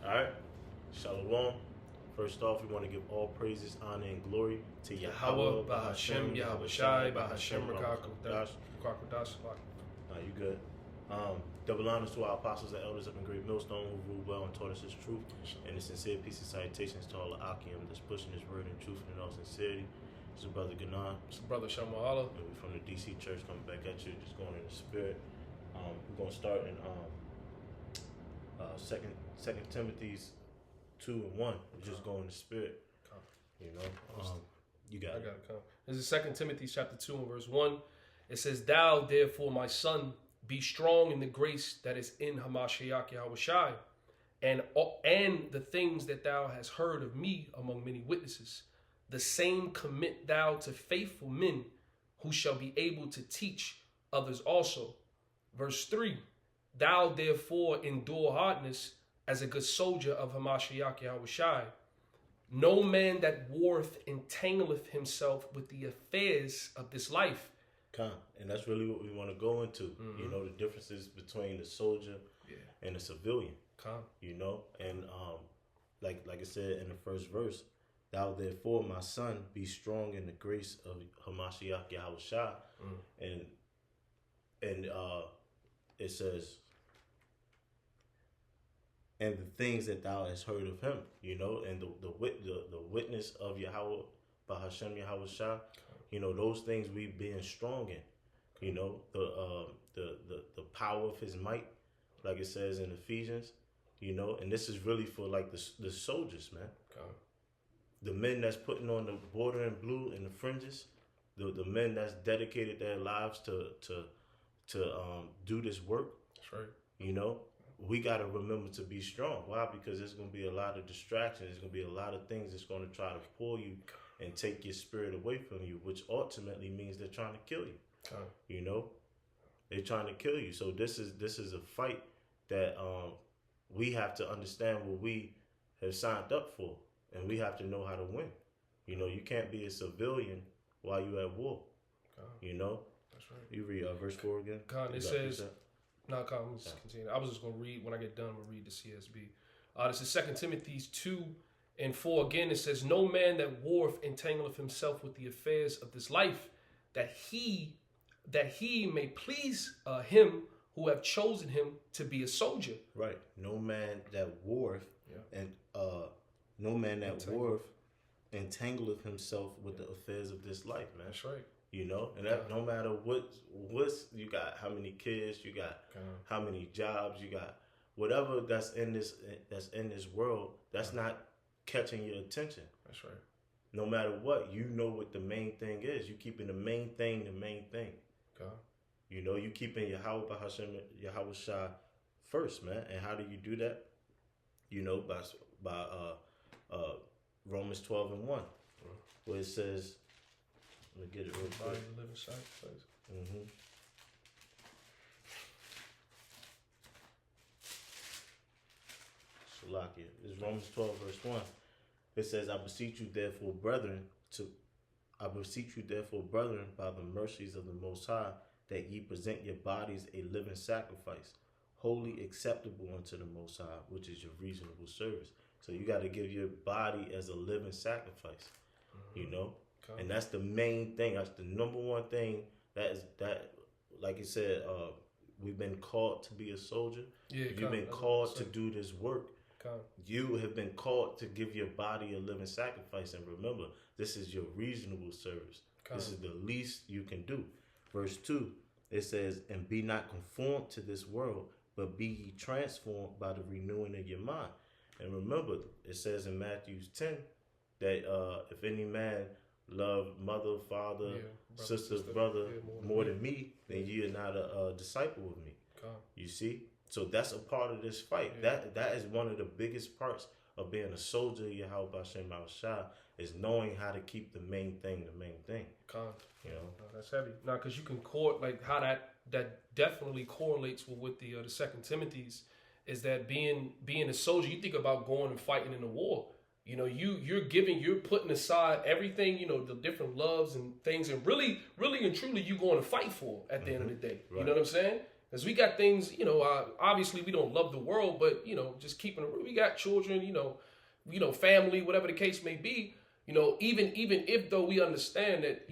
Alright? Shalom. First off, we want to give all praises, honor, and glory to Yahweh, Bahashem, Yahweh Shai, Bahashem, Rakakudash. You good. Double honors to our apostles and elders up in Great Millstone who ruled well and taught us his truth. And the sincere peace and salutations to all the Akim that's pushing his word in truth and in all sincerity. This is Brother Ganan. It's Brother Shamahala. And we're from the DC Church coming back at you, just going in the spirit. We're going to start in Second Timothy's 2 and 1. We're just going in the spirit. You know, you got it. I got it. This is 2 Timothy chapter 2 and verse 1. It says, "Thou, therefore, my son, be strong in the grace that is in Hamashiach Yahweh Shai, and the things that thou hast heard of me among many witnesses. The same commit thou to faithful men who shall be able to teach others also." Verse 3, "Thou therefore endure hardness as a good soldier of Hamashiach Yahweh Shai. No man that warreth entangleth himself with the affairs of this life." And that's really what we want to go into. Mm-hmm. You know, the differences between the soldier and the civilian. You know, and like I said in the first verse, "Thou therefore, my son, be strong in the grace of Hamashiach Yahweh Shai." And it says, "And the things that thou hast heard of him," you know, and the witness of Yahweh, Bahashem Yahweh Shai, you know, those things we being strong in, you know, the power of his might, like it says in Ephesians, you know, and this is really for like the soldiers, man. The men that's putting on the border in blue and the fringes, the men that's dedicated their lives to do this work. That's right. You know, we got to remember to be strong. Why? Because there's going to be a lot of distractions. There's going to be a lot of things that's going to try to pull you and take your spirit away from you, which ultimately means they're trying to kill you. You know, they're trying to kill you. So this is a fight that we have to understand what we have signed up for, and we have to know how to win. You know, you can't be a civilian while you're at war. You know. That's right. You read verse 4 again. It says, "No, I'm just continue. I was just going to read when I get done. I'm going to read the CSB. This is 2 Timothy 2 and 4 again. It says, "No man that warreth entangleth himself with the affairs of this life, that he may please him who have chosen him to be a soldier." Right. No man that warreth and no man that warreth entangleth himself with the affairs of this life, man. That's right. You know, and that no matter what's you got, how many kids you got, how many jobs you got, whatever that's in this world, that's not catching your attention. That's right. No matter what, you know what the main thing is. You keeping the main thing the main thing. You know, you keeping Yahweh Bahashem Yahweh Shai first, man. And how do you do that? You know, by Romans 12 and 1, where it says, let me get it real quick. Living sacrifice. Salakia. It's Romans 12 verse 1. It says, I beseech you therefore, brethren, by the mercies of the Most High, that ye present your bodies a living sacrifice, wholly acceptable unto the Most High, which is your reasonable service. So you got to give your body as a living sacrifice, you know? And that's the main thing. That's the number one thing that like you said, we've been called to be a soldier. You've been called to do this work. You have been called to give your body a living sacrifice. And remember, this is your reasonable service. This is the least you can do. Verse 2, it says, "And be not conformed to this world, but be ye transformed by the renewing of your mind." And remember, it says in Matthew 10 that if any man love mother, father, sister, brother more than me, then you are not a disciple of me. You see? So that's a part of this fight. That is one of the biggest parts of being a soldier, Yahweh Bashem Shai, is knowing how to keep the main thing the main thing. You know? No, that's heavy. Now, because you can like how that definitely correlates with the 2 Timothy's, is that being a soldier, you think about going and fighting in a war. You know, you're putting aside everything, you know, the different loves and things, and really and truly you going to fight for at the end of the day. Right. You know what I'm saying? Because we got things, obviously we don't love the world, but, just keeping it real. We got children, family, whatever the case may be, even if though we understand that,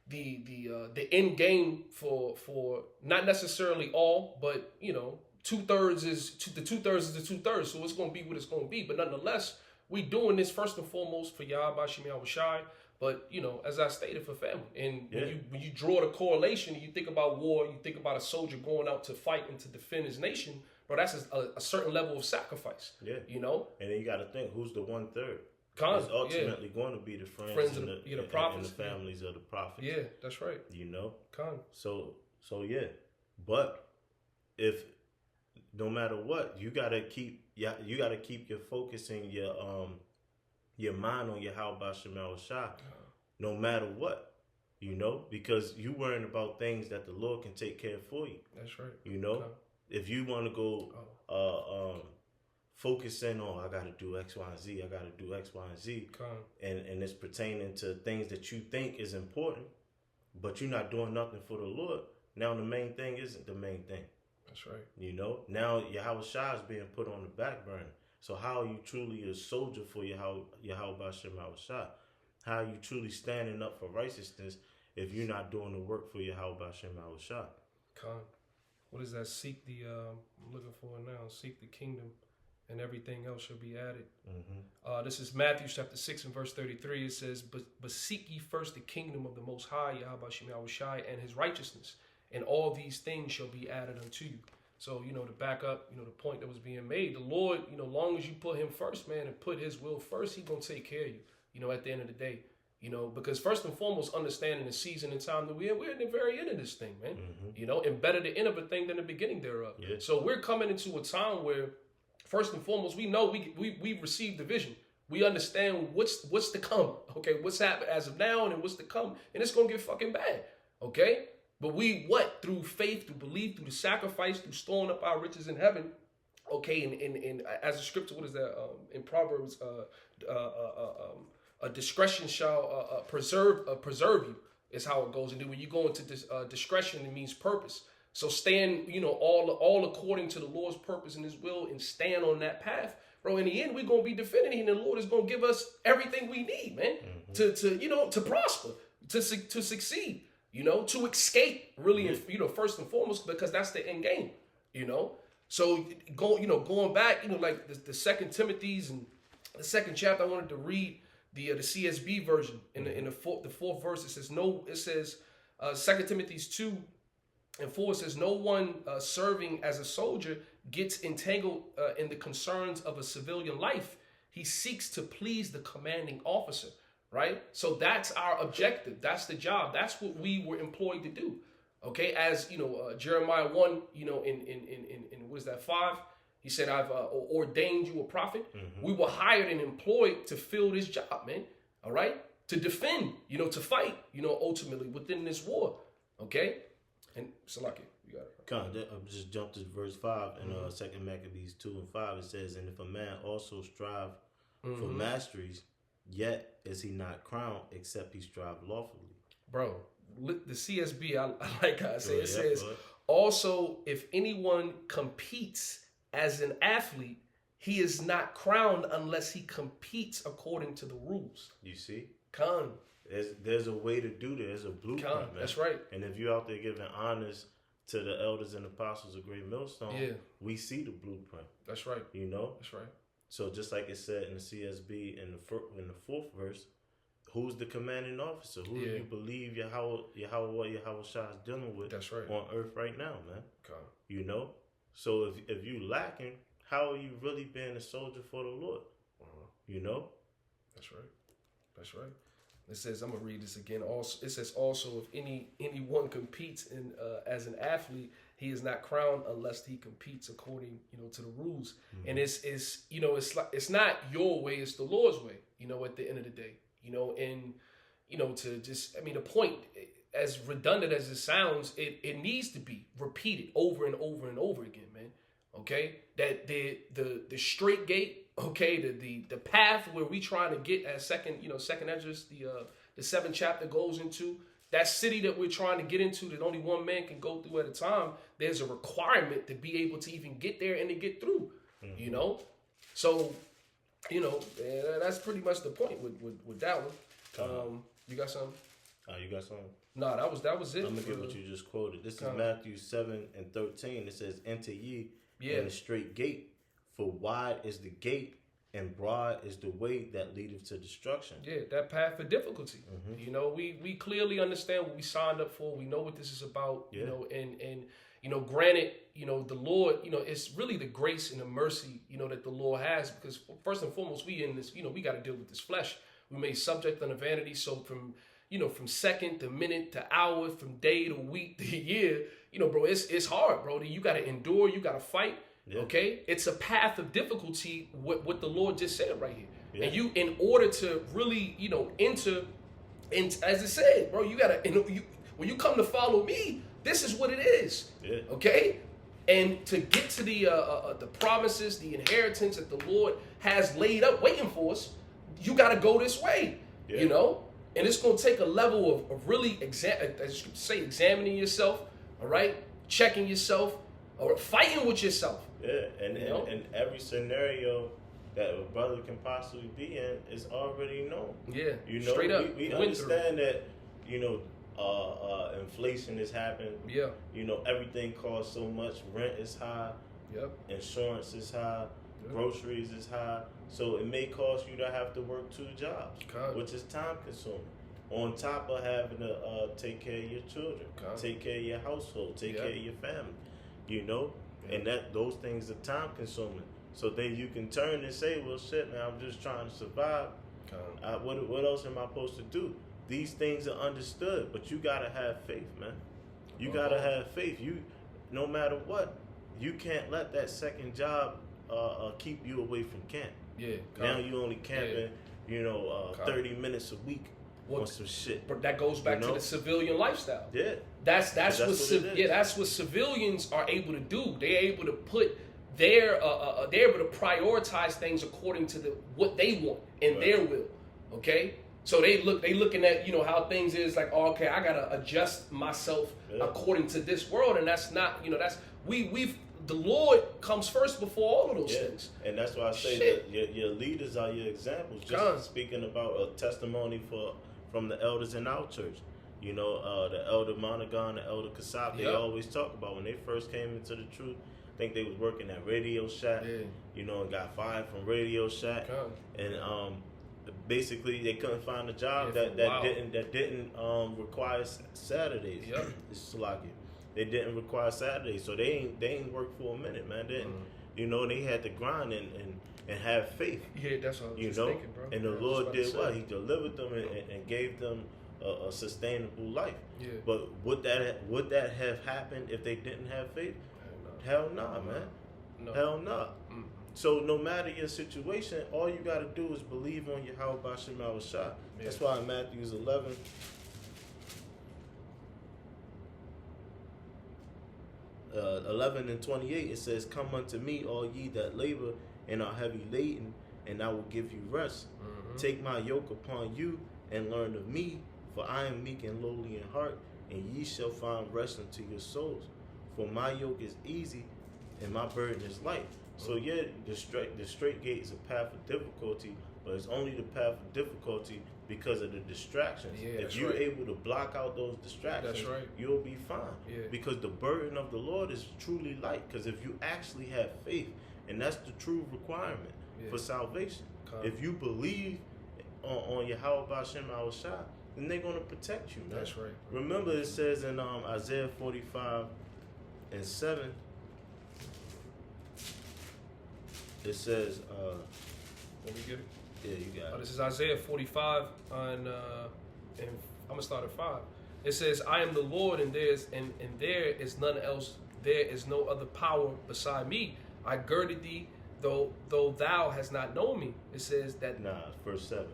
the end game for not necessarily all, but, 2/3 is the 2/3 is the 2/3. So it's going to be what it's going to be. But nonetheless, we doing this first and foremost for Yahweh Shem Shai. But, as I stated, for family. And when you draw the correlation, you think about war, you think about a soldier going out to fight and to defend his nation, bro, that's a certain level of sacrifice. Yeah. And then you got to think, who's the 1/3? It's ultimately going to be the friends and the prophets, and the families of the prophets. Yeah, that's right. So yeah. But if no matter what, you gotta keep your focus and your mind on Yahweh Shema Shai, no matter what, because you worrying about things that the Lord can take care of for you. That's right. If you want to go focus in on, I got to do X, Y, and Z, I got to do X, Y, and Z, and it's pertaining to things that you think is important, but you're not doing nothing for the Lord. Now the main thing isn't the main thing. That's right. Now Yahweh Shai is being put on the back burner. So how are you truly a soldier for Yahweh Shema Shai? How are you truly standing up for righteousness if you're not doing the work for Yahweh Shema Shai? What is that? Seek the, I'm looking for it now, seek the kingdom and everything else shall be added. Mm-hmm. This is Matthew chapter 6 and verse 33. It says, but seek ye first the kingdom of the Most High, Yahweh Shema Shai, and his righteousness, and all these things shall be added unto you. So, to back up, the point that was being made, the Lord, long as you put him first, man, and put his will first, he's going to take care of you, at the end of the day, because first and foremost, understanding the season and time that we're in the very end of this thing, man, and better the end of a thing than the beginning thereof. Yeah. So we're coming into a time where, first and foremost, we know we received the vision. We understand what's to come, okay? What's happened as of now and what's to come, and it's going to get fucking bad, okay? But through faith, through belief, through the sacrifice, through storing up our riches in heaven, okay, and as a scripture, what is that, in Proverbs, a discretion shall preserve you, is how it goes. And then when you go into this discretion, it means purpose. So stand, all according to the Lord's purpose and his will, and stand on that path. Bro, in the end, we're going to be defending, and the Lord is going to give us everything we need, man, to prosper, to succeed. To escape, really, first and foremost, because that's the end game, So going back, like the 2 Timothy's and the 2nd chapter, I wanted to read the CSB version in the fourth verse. It says 2 Timothy's 2 and 4, it says, no one serving as a soldier gets entangled in the concerns of a civilian life. He seeks to please the commanding officer. Right? So that's our objective. That's the job. That's what we were employed to do. Okay? As, Jeremiah 1, in what is that, 5? He said, I've ordained you a prophet. Mm-hmm. We were hired and employed to fill this job, man. All right? To defend, to fight, ultimately within this war. Okay? And Salaki, you got it. I just jumped to verse 5 in 2 Maccabees 2 and 5. It says, and if a man also strive for masteries, yet is he not crowned, except he strive lawfully. Bro, the CSB, I like how I say it. Says, also, if anyone competes as an athlete, he is not crowned unless he competes according to the rules. You see? Khan. There's a way to do this. There's a blueprint, man. That's right. And if you're out there giving honors to the elders and apostles of Great Millstone, we see the blueprint. That's right. That's right. So just like it said in the CSB in the 4th verse, who's the commanding officer? Who do you believe Yahweh Shai is dealing with on earth right now, man? Okay. So if you lacking, how are you really being a soldier for the Lord? That's right. It says, I'm gonna read this again. Also, it says also, if anyone competes as an athlete, he is not crowned unless he competes according, to the rules. Mm-hmm. And it's not your way, it's the Lord's way. At the end of the day, the point, as redundant as it sounds, it needs to be repeated over and over and over again, man. Okay, that the straight gate, okay, the path where we trying to get as second Esdras, the 7th chapter goes into, that city that we're trying to get into that only one man can go through at a time, there's a requirement to be able to even get there and to get through. You know? So, you know, that's pretty much the point with that one. You got something? You got something? No, that was it. I'm gonna get what you just quoted. This is Matthew 7:13. It says, "Enter ye in the straight gate, for wide is the gate, and broad is the way that leadeth to destruction." Yeah, that path of difficulty. You know, we clearly understand what we signed up for. We know what this is about. You know, and you know, granted, you know, the Lord, you know, it's really the grace and the mercy, you know, that the Lord has, because first and foremost, we in this, you know, we got to deal with this flesh. We made subject unto vanity. So from, you know, from second to minute to hour, from day to week to year, you know, bro, it's hard, bro. You got to endure, you got to fight. Yeah. Okay, it's a path of difficulty. What the Lord just said right here, and you, in order to really, you know, enter, and as it said, bro, you gotta, when you come to follow me, this is what it is. Yeah. Okay, and to get to the promises, the inheritance that the Lord has laid up, waiting for us, you got to go this way. Yeah. You know, and it's gonna take a level of really examining yourself. All right, checking yourself, or fighting with yourself. Yeah, and every scenario that a brother can possibly be in is already known. Yeah, you know, straight up. We understand that, you know, inflation has happened. Yeah, you know, everything costs so much. Rent is high. Yep. Insurance is high. Yep. Groceries is high. So it may cost you to have to work 2 jobs, which is time consuming. On top of having to take care of your children, take care of your household, take care of your family. You know, and those things are time consuming. So then you can turn and say, well, shit, man, I'm just trying to survive. What else am I supposed to do? These things are understood, but you gotta have faith, man. You gotta have faith. You, no matter what, you can't let that second job keep you away from camp. Yeah. Now you only camping, you know, 30 minutes a week. On some shit. But that goes back to the civilian lifestyle. Yeah. That's what civilians are able to do. They're able to put they're able to prioritize things according to what they want and their will. Okay? So they looking at, you know, how things is like, oh, okay, I gotta adjust myself according to this world, and that's not, you know, that's the Lord comes first before all of those things. And that's why I say that your leaders are your examples. Just speaking about a testimony from the elders in our church. You know, the elder Monaghan, the elder Kasab, they always talk about when they first came into the truth. I think they was working at Radio Shack, you know, and got fired from Radio Shack. And basically they couldn't find a job that didn't require Saturdays. It's lucky. They didn't require Saturdays, so they ain't worked for a minute, man. You know, they had to grind and have faith. Yeah, that's what I was thinking, bro. And the Lord did what? He delivered them and gave them a sustainable life. Yeah. But would that have happened if they didn't have faith? Hell nah, man. No. Hell nah. So no matter your situation, all you got to do is believe on Yahweh Shem Shah. That's why in Matthew 11 and 28, it says, "Come unto me, all ye that labor and are heavy laden, and I will give you rest. Take my yoke upon you and learn of me, for I am meek and lowly in heart, and ye shall find rest unto your souls. For my yoke is easy and my burden is light." So the straight gate is a path of difficulty, but it's only the path of difficulty because of the distractions. If you're able to block out those distractions, you'll be fine. Because the burden of the Lord is truly light. Because if you actually have faith, and that's the true requirement for salvation. If you believe on Yahweh Hashem Shah, then they're going to protect you, man. That's right. Remember, it says in Isaiah 45:7, it says, let me get it. Yeah, you got it. This is Isaiah 45, and I'm going to start at 5. It says, "I am the Lord, and there is none else. There is no other power beside me. I girded thee, though thou hast not known me." It says that... verse 7.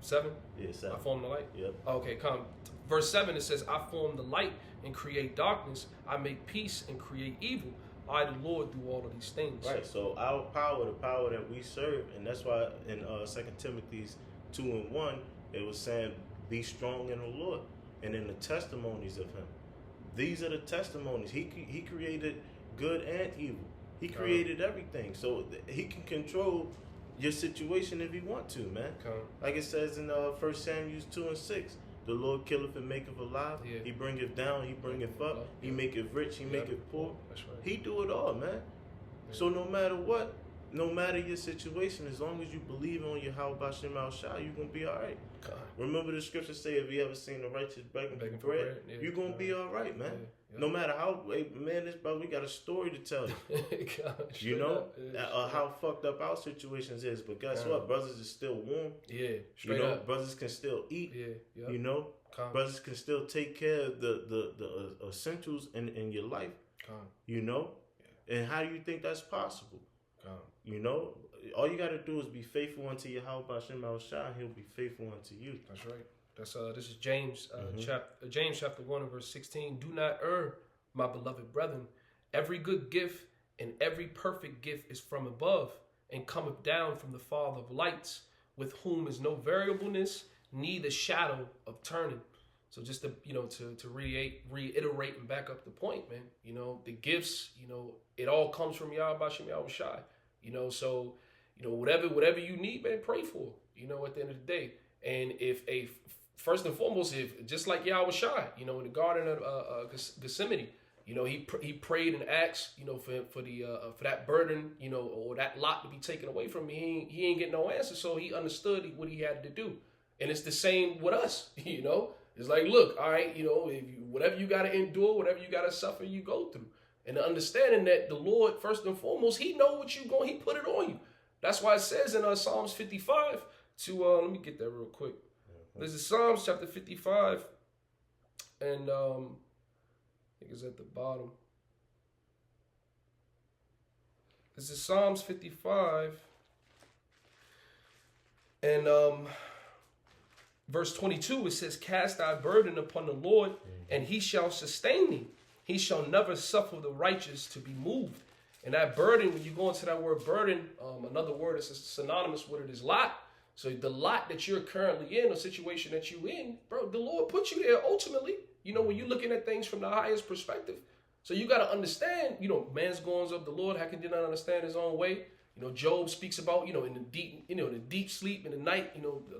7? Yeah, 7. I form the light? Yep. Okay, come. Verse 7, it says, "I form the light and create darkness. I make peace and create evil. I, the Lord, do all of these things." Right, so our power, the power that we serve, and that's why in 2 Timothy 2:1, it was saying, be strong in the Lord and in the testimonies of him. These are the testimonies. He created good and evil. He created everything. So he can control your situation if he want to, man. Like it says in 1 Samuel 2:6. The Lord killeth and maketh alive. Yeah. He bringeth down, he bringeth up. He maketh rich, he maketh poor. That's right. He do it all, man. Yeah. So no matter what, no matter your situation, as long as you believe on your how Bashem Al Shah, you're going to be all right. Remember the scripture say, if you ever seen the righteous begging for bread, you're going to be all right, man. Yeah. No matter how, man, this brother, we got a story to tell you. You know, how fucked up our situations is. But guess what? Brothers is still warm. Yeah, straight up. Brothers can still eat. Yeah. You know, brothers can still take care of the essentials in your life. You know, and how do you think that's possible? You know, all you got to do is be faithful unto your how Bashem Al Shah, and he'll be faithful unto you. That's right. That's this is James chapter 1 and verse 16. Do not err, my beloved brethren. Every good gift and every perfect gift is from above, and cometh down from the Father of lights, with whom is no variableness, neither shadow of turning. So just to to reiterate and back up the point, man. You know, the gifts, it all comes from Yahweh Bashem Yahweh Shai. So whatever you need, man, pray for. At the end of the day, and first and foremost, if just like Yahweh Shai, in the Garden of Gethsemane, he prayed and asked, for that burden, or that lot to be taken away from me. He ain't get no answer, so he understood what he had to do, and it's the same with us. It's like, look, all right, whatever you got to endure, whatever you got to suffer, you go through, and the understanding that the Lord, first and foremost, He know what you going, He put it on you. That's why it says in Psalms 55 let me get that real quick. This is Psalms chapter 55, and I think it's at the bottom. This is Psalms 55, and verse 22, it says, cast thy burden upon the Lord, and he shall sustain thee. He shall never suffer the righteous to be moved. And that burden, when you go into that word burden, another word that's synonymous with it is lot. So the lot that you're currently in, or situation that you're in, bro, the Lord put you there ultimately, when you're looking at things from the highest perspective. So you got to understand, man's goings of the Lord, how can you not understand his own way? Job speaks about, in the deep sleep in the night,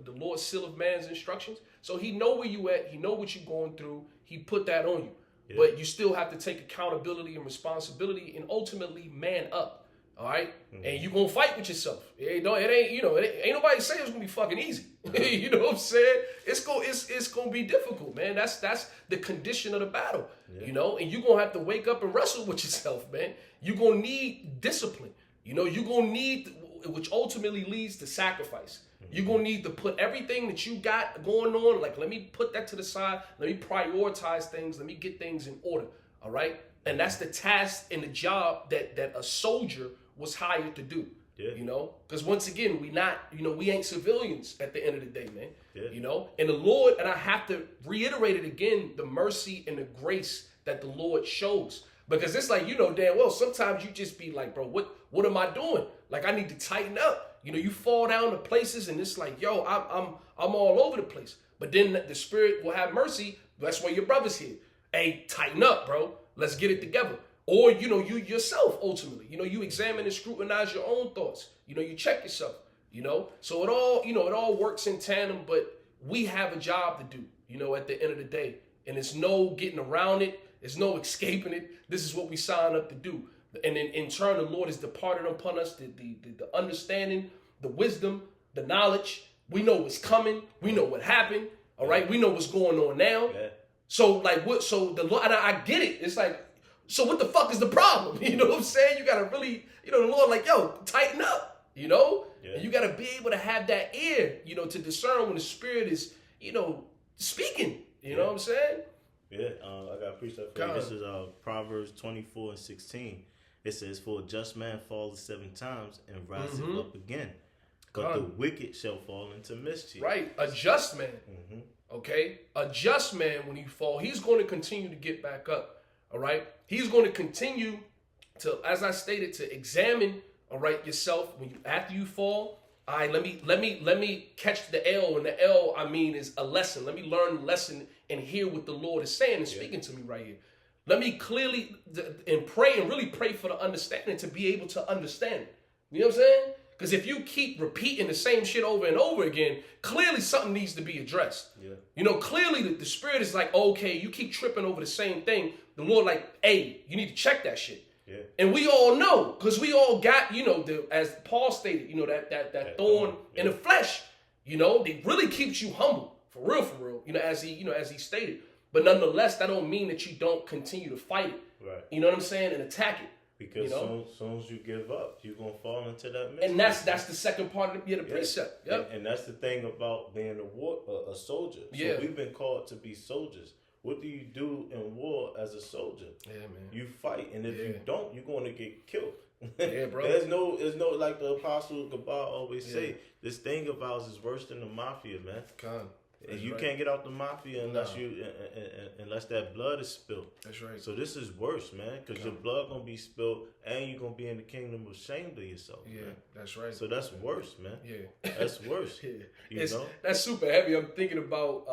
the Lord sealeth man's instructions. So he know where you at. He know what you're going through. He put that on you. Yeah. But you still have to take accountability and responsibility and ultimately man up. All right? Mm-hmm. And you're going to fight with yourself. It ain't nobody saying it's going to be fucking easy. You know what I'm saying? It's going to be difficult, man. That's the condition of the battle, and you're going to have to wake up and wrestle with yourself, man. You're going to need discipline. You're going to need, which ultimately leads to sacrifice. Mm-hmm. You're going to need to put everything that you got going on, like, let me put that to the side. Let me prioritize things. Let me get things in order. All right? And that's the task and the job that a soldier was hired to do. Yeah. Because once again, we ain't civilians at the end of the day, man. Yeah. And the Lord, and I have to reiterate it again, the mercy and the grace that the Lord shows. Because it's like, damn well, sometimes you just be like, bro, what am I doing? Like, I need to tighten up. You fall down to places and it's like, yo, I'm all over the place. But then the Spirit will have mercy. That's why your brother's here. Hey, tighten up, bro. Let's get it together. Or, you yourself, ultimately, you examine and scrutinize your own thoughts. You check yourself, So it all works in tandem, but we have a job to do, at the end of the day. And it's no getting around it. There's no escaping it. This is what we signed up to do. And in turn, the Lord has departed upon us the understanding, the wisdom, the knowledge. We know what's coming. We know what happened. All right. We know what's going on now. Yeah. So the Lord, and I get it. It's like, so what the fuck is the problem? You know what I'm saying? You got to really, the Lord like, yo, tighten up, Yeah. And you got to be able to have that ear, to discern when the Spirit is, speaking. You know what I'm saying? Yeah, I got to preach that for you. This is Proverbs 24:16. It says, for a just man falleth 7 times and riseth up again, but the wicked shall fall into mischief. Right, a just man. Mm-hmm. Okay, a just man, when he fall, he's going to continue to get back up. All right, he's going to continue to, as I stated, to examine. All right, yourself after you fall. All right, let me catch the L, and the L I mean is a lesson. Let me learn the lesson and hear what the Lord is saying and speaking to me right here. Let me clearly and pray and really pray for the understanding to be able to understand it. You know what I'm saying? Because if you keep repeating the same shit over and over again, clearly something needs to be addressed. Yeah. You know, clearly the spirit is like, okay, you keep tripping over the same thing. The Lord like, hey, you need to check that shit. Yeah. And we all know, because we all got, you know, as Paul stated, you know, that thorn in the flesh, you know, it really keeps you humble, for real, you know, as he stated. But nonetheless, that don't mean that you don't continue to fight it. Right. You know what I'm saying? And attack it. Because soon as you give up, you're going to fall into that mystery. And that's the second part of the precept. Yep. And that's the thing about being a soldier. So we've been called to be soldiers. What do you do in war as a soldier? Yeah, man. You fight, and if you don't, you're going to get killed. Yeah, bro. There's no like the Apostle Gabar always say, this thing of ours is worse than the mafia, man. And you can't get out the mafia unless that blood is spilled. That's right. So this is worse, man, because your blood gonna be spilled, and you're gonna be in the kingdom ashamed of yourself. Yeah, man. That's right. So that's worse, man. Yeah, that's worse. You know, that's super heavy. I'm thinking about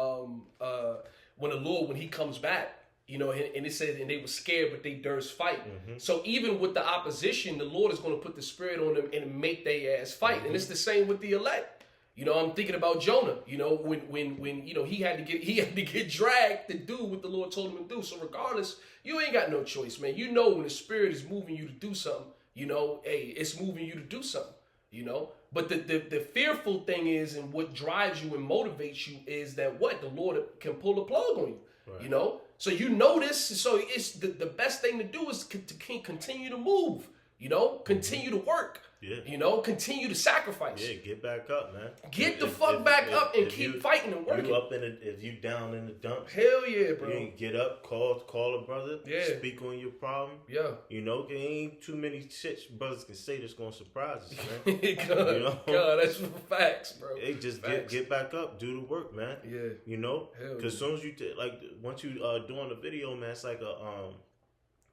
when he comes back. You know, and it says, and they were scared, but they durst fight. Mm-hmm. So even with the opposition, the Lord is going to put the spirit on them and make their ass fight. Mm-hmm. And it's the same with the elect. You know, I'm thinking about Jonah. You know, when you know he had to get dragged to do what the Lord told him to do. So regardless, you ain't got no choice, man. You know when the spirit is moving you to do something, you know, hey, it's moving you to do something. You know, but the fearful thing is, and what drives you and motivates you is that the Lord can pull the plug on you. Right. You know. So you know this, so it's the best thing to do is to continue to move, you know, continue to work, you know, continue to sacrifice. Yeah, get back up, man. Get the fuck back up and keep fighting and working. If you down in the dumps, hell yeah, bro. You get up, call a brother, speak on your problem. Yeah. You know, there ain't too many shit brothers can say that's gonna surprise us, man. God, you know? God, that's facts, bro. Hey, just get back up, do the work, man. Yeah. You know? Because as soon as you once you doing the video, man, it's like a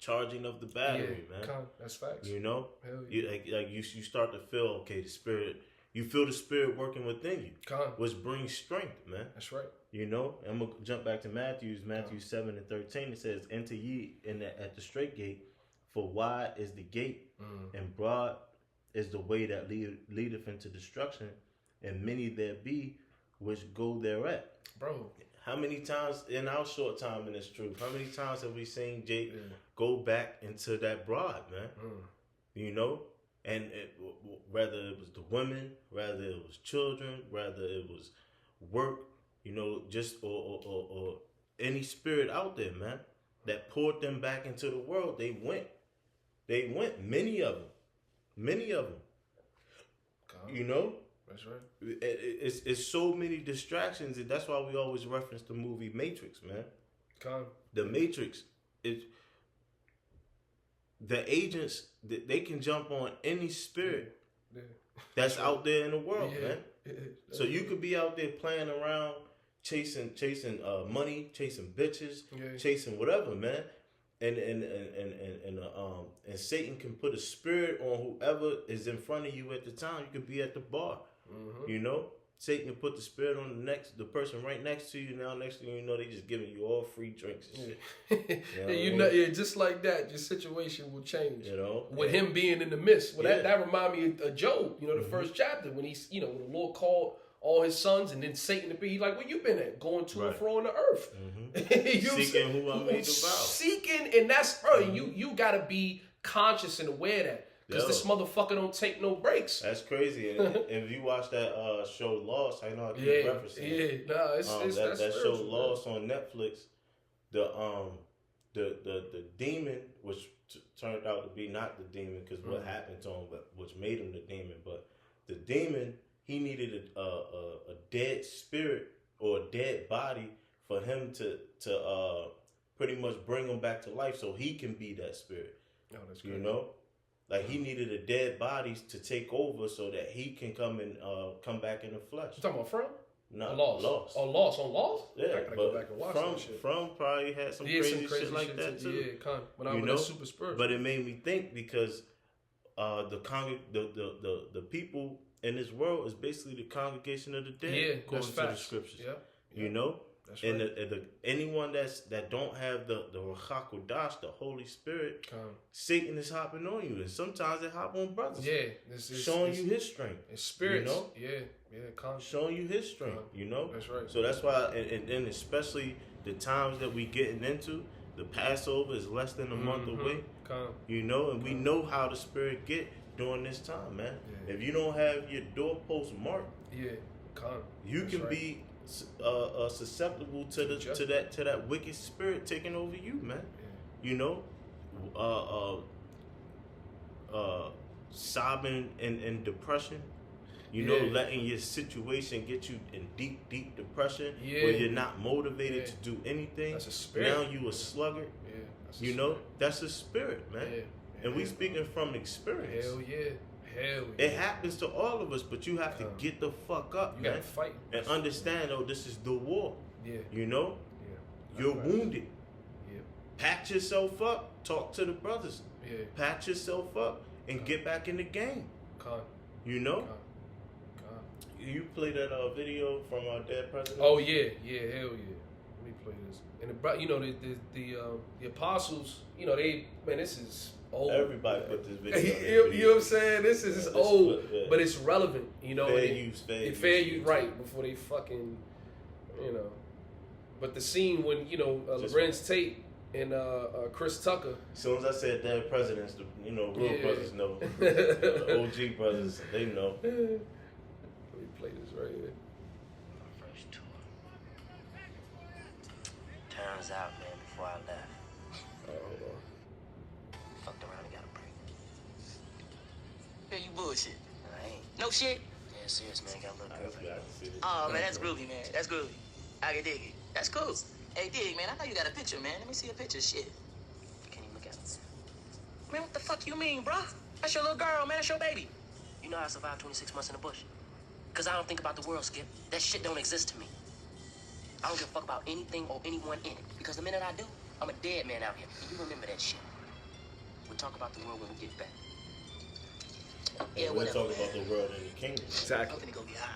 charging of the battery, man. That's facts. You know? Hell yeah. You start to feel, okay, you feel the spirit working within you. Which brings strength, man. That's right. You know? And I'm going to jump back to Matthew 7:13. It says, enter ye at the straight gate, for wide is the gate, and broad is the way that leadeth into destruction, and many there be which go thereat. Bro. How many times in our short time in this truth, how many times have we seen Jake go back into that broad, man? You know? And whether it was the women, whether it was children, whether it was work, you know, just or any spirit out there, man, that poured them back into the world, they went. Many of them. You know? That's right. It's so many distractions, and that's why we always reference the movie Matrix, man. The Matrix, the agents, they can jump on any spirit that's out there in the world, man. So you could be out there playing around, chasing money, chasing bitches, chasing whatever, man. And Satan can put a spirit on whoever is in front of you at the time. You could be at the bar. Mm-hmm. You know, Satan can put the spirit on the person right next to you. Now, next thing you know, they just giving you all free drinks and shit. You know, just like that, your situation will change. You know, with him being in the midst. Well, that remind me of Job. You know, the first chapter when he's, you know, when the Lord called all his sons, and then Satan to be, he's like, where you been at? Going to and fro on the earth. Mm-hmm. Seeking who I made devour. Seeking, and that's, bro, you got to be conscious and aware of that. Because this motherfucker don't take no breaks. That's crazy. And if you watch that show Lost, I know I keep referencing it. Yeah, no, that show Lost on Netflix, the demon, which turned out to be not the demon, because what happened to him, but which made him the demon. But the demon, he needed a dead spirit or a dead body for him to pretty much bring him back to life, so he can be that spirit. Oh, that's great. You know. Like, he needed a dead body to take over so that he can come back in the flesh. You talking about From? No, Lost. Oh, Lost. On Lost? Yeah, I gotta go back and watch that shit. From probably had some crazy shit like that too. Yeah, when I was super spiritual. But it made me think, because the people in this world is basically the congregation of the dead, according to the scriptures. Yeah. You know? That's and right. anyone that don't have the Ruach HaKodesh, the Holy Spirit, Satan is hopping on you, and sometimes they hop on brothers. Yeah, showing you his strength. It's spirits. You know? Yeah, showing you his strength. You know. That's right. So that's why, and especially the times that we getting into, the Passover is less than a month away. You know, and we know how the Spirit get during this time, man. Yeah. If you don't have your doorpost marked, you can be susceptible to that wicked spirit taking over you, man. Yeah. You know, sobbing and depression. You know, letting your situation get you in deep depression where you're not motivated to do anything. That's a spirit. Now you a sluggard. You know, that's a spirit, man. And we speaking from experience. Hell yeah. It happens to all of us, but you have to get the fuck up, you man. gotta fight. And understand, this is the war. Yeah. You know? Yeah. You're wounded. Yeah. Patch yourself up. Talk to the brothers. Yeah. Patch yourself up and get back in the game. You know? You play that video from our dead president? Oh, yeah. Yeah, hell yeah. Let me play this. And, you know, the apostles, you know, this is old. Everybody put this video you know what I'm saying? This is old, but it's relevant, you know. Fair use, right, before they fucking, you know. But the scene when, you know, Lorenz Tate and Chris Tucker. As soon as I said dead presidents, you know, real brothers know. OG brothers, they know. Let me play this right here. My first tour. Turns out, man, before I left, hold on. fucked around and got a break. Yeah, you bullshit. I ain't. No shit? Yeah, serious, man. Got a little girl. Oh, man, that's groovy, man. That's groovy. I can dig it. That's cool. Hey, dig, man, I know you got a picture, man. Let me see a picture. Shit. Can't even look at it. Man, what the fuck you mean, bro? That's your little girl, man. That's your baby. You know how I survived 26 months in the bush? Because I don't think about the world, Skip. That shit don't exist to me. I don't give a fuck about anything or anyone in it. Because the minute I do, I'm a dead man out here. And you remember that shit. We'll talk about the world when we get back. Yeah, we'll whatever, talk about the world in the kingdom. Exactly. I'm finna go get high.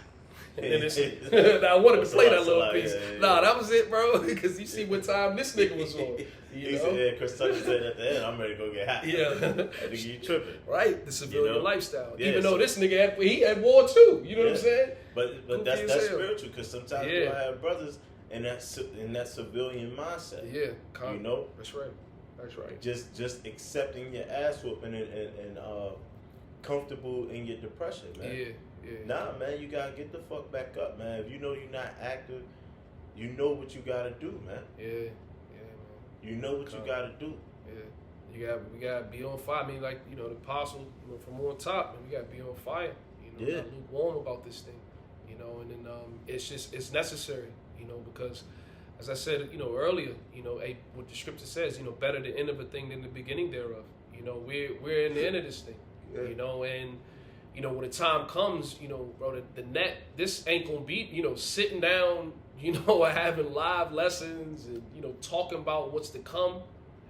And I wanted to play that little piece. Yeah. Nah, that was it, bro. Because you see what time this nigga was on. He said, Chris Tucker said at the end, I'm ready to go get hot. Yeah. I think you tripping. Right, the civilian lifestyle. Yeah, even though this nigga had war too. You know what I'm saying? But that's spiritual, because sometimes you have brothers in that civilian mindset. Yeah, you know? That's right. That's right. Just accepting your ass whooping and comfortable in your depression, man. Yeah. Nah, man, you gotta get the fuck back up, man. If you know you're not active, you know what you gotta do, man. Yeah, man. You know what you gotta do. Yeah. We gotta be on fire. I mean, like, you know, the apostle, you know, from on top, man, we gotta be on fire. You know, not lukewarm about this thing. You know, and then it's necessary, you know, because as I said, you know, earlier, you know, what the scripture says, you know, better the end of a thing than the beginning thereof. You know, we're in the end of this thing. You know, and you know, when the time comes, you know, bro, this ain't gonna be, you know, sitting down, you know, having live lessons and, you know, talking about what's to come.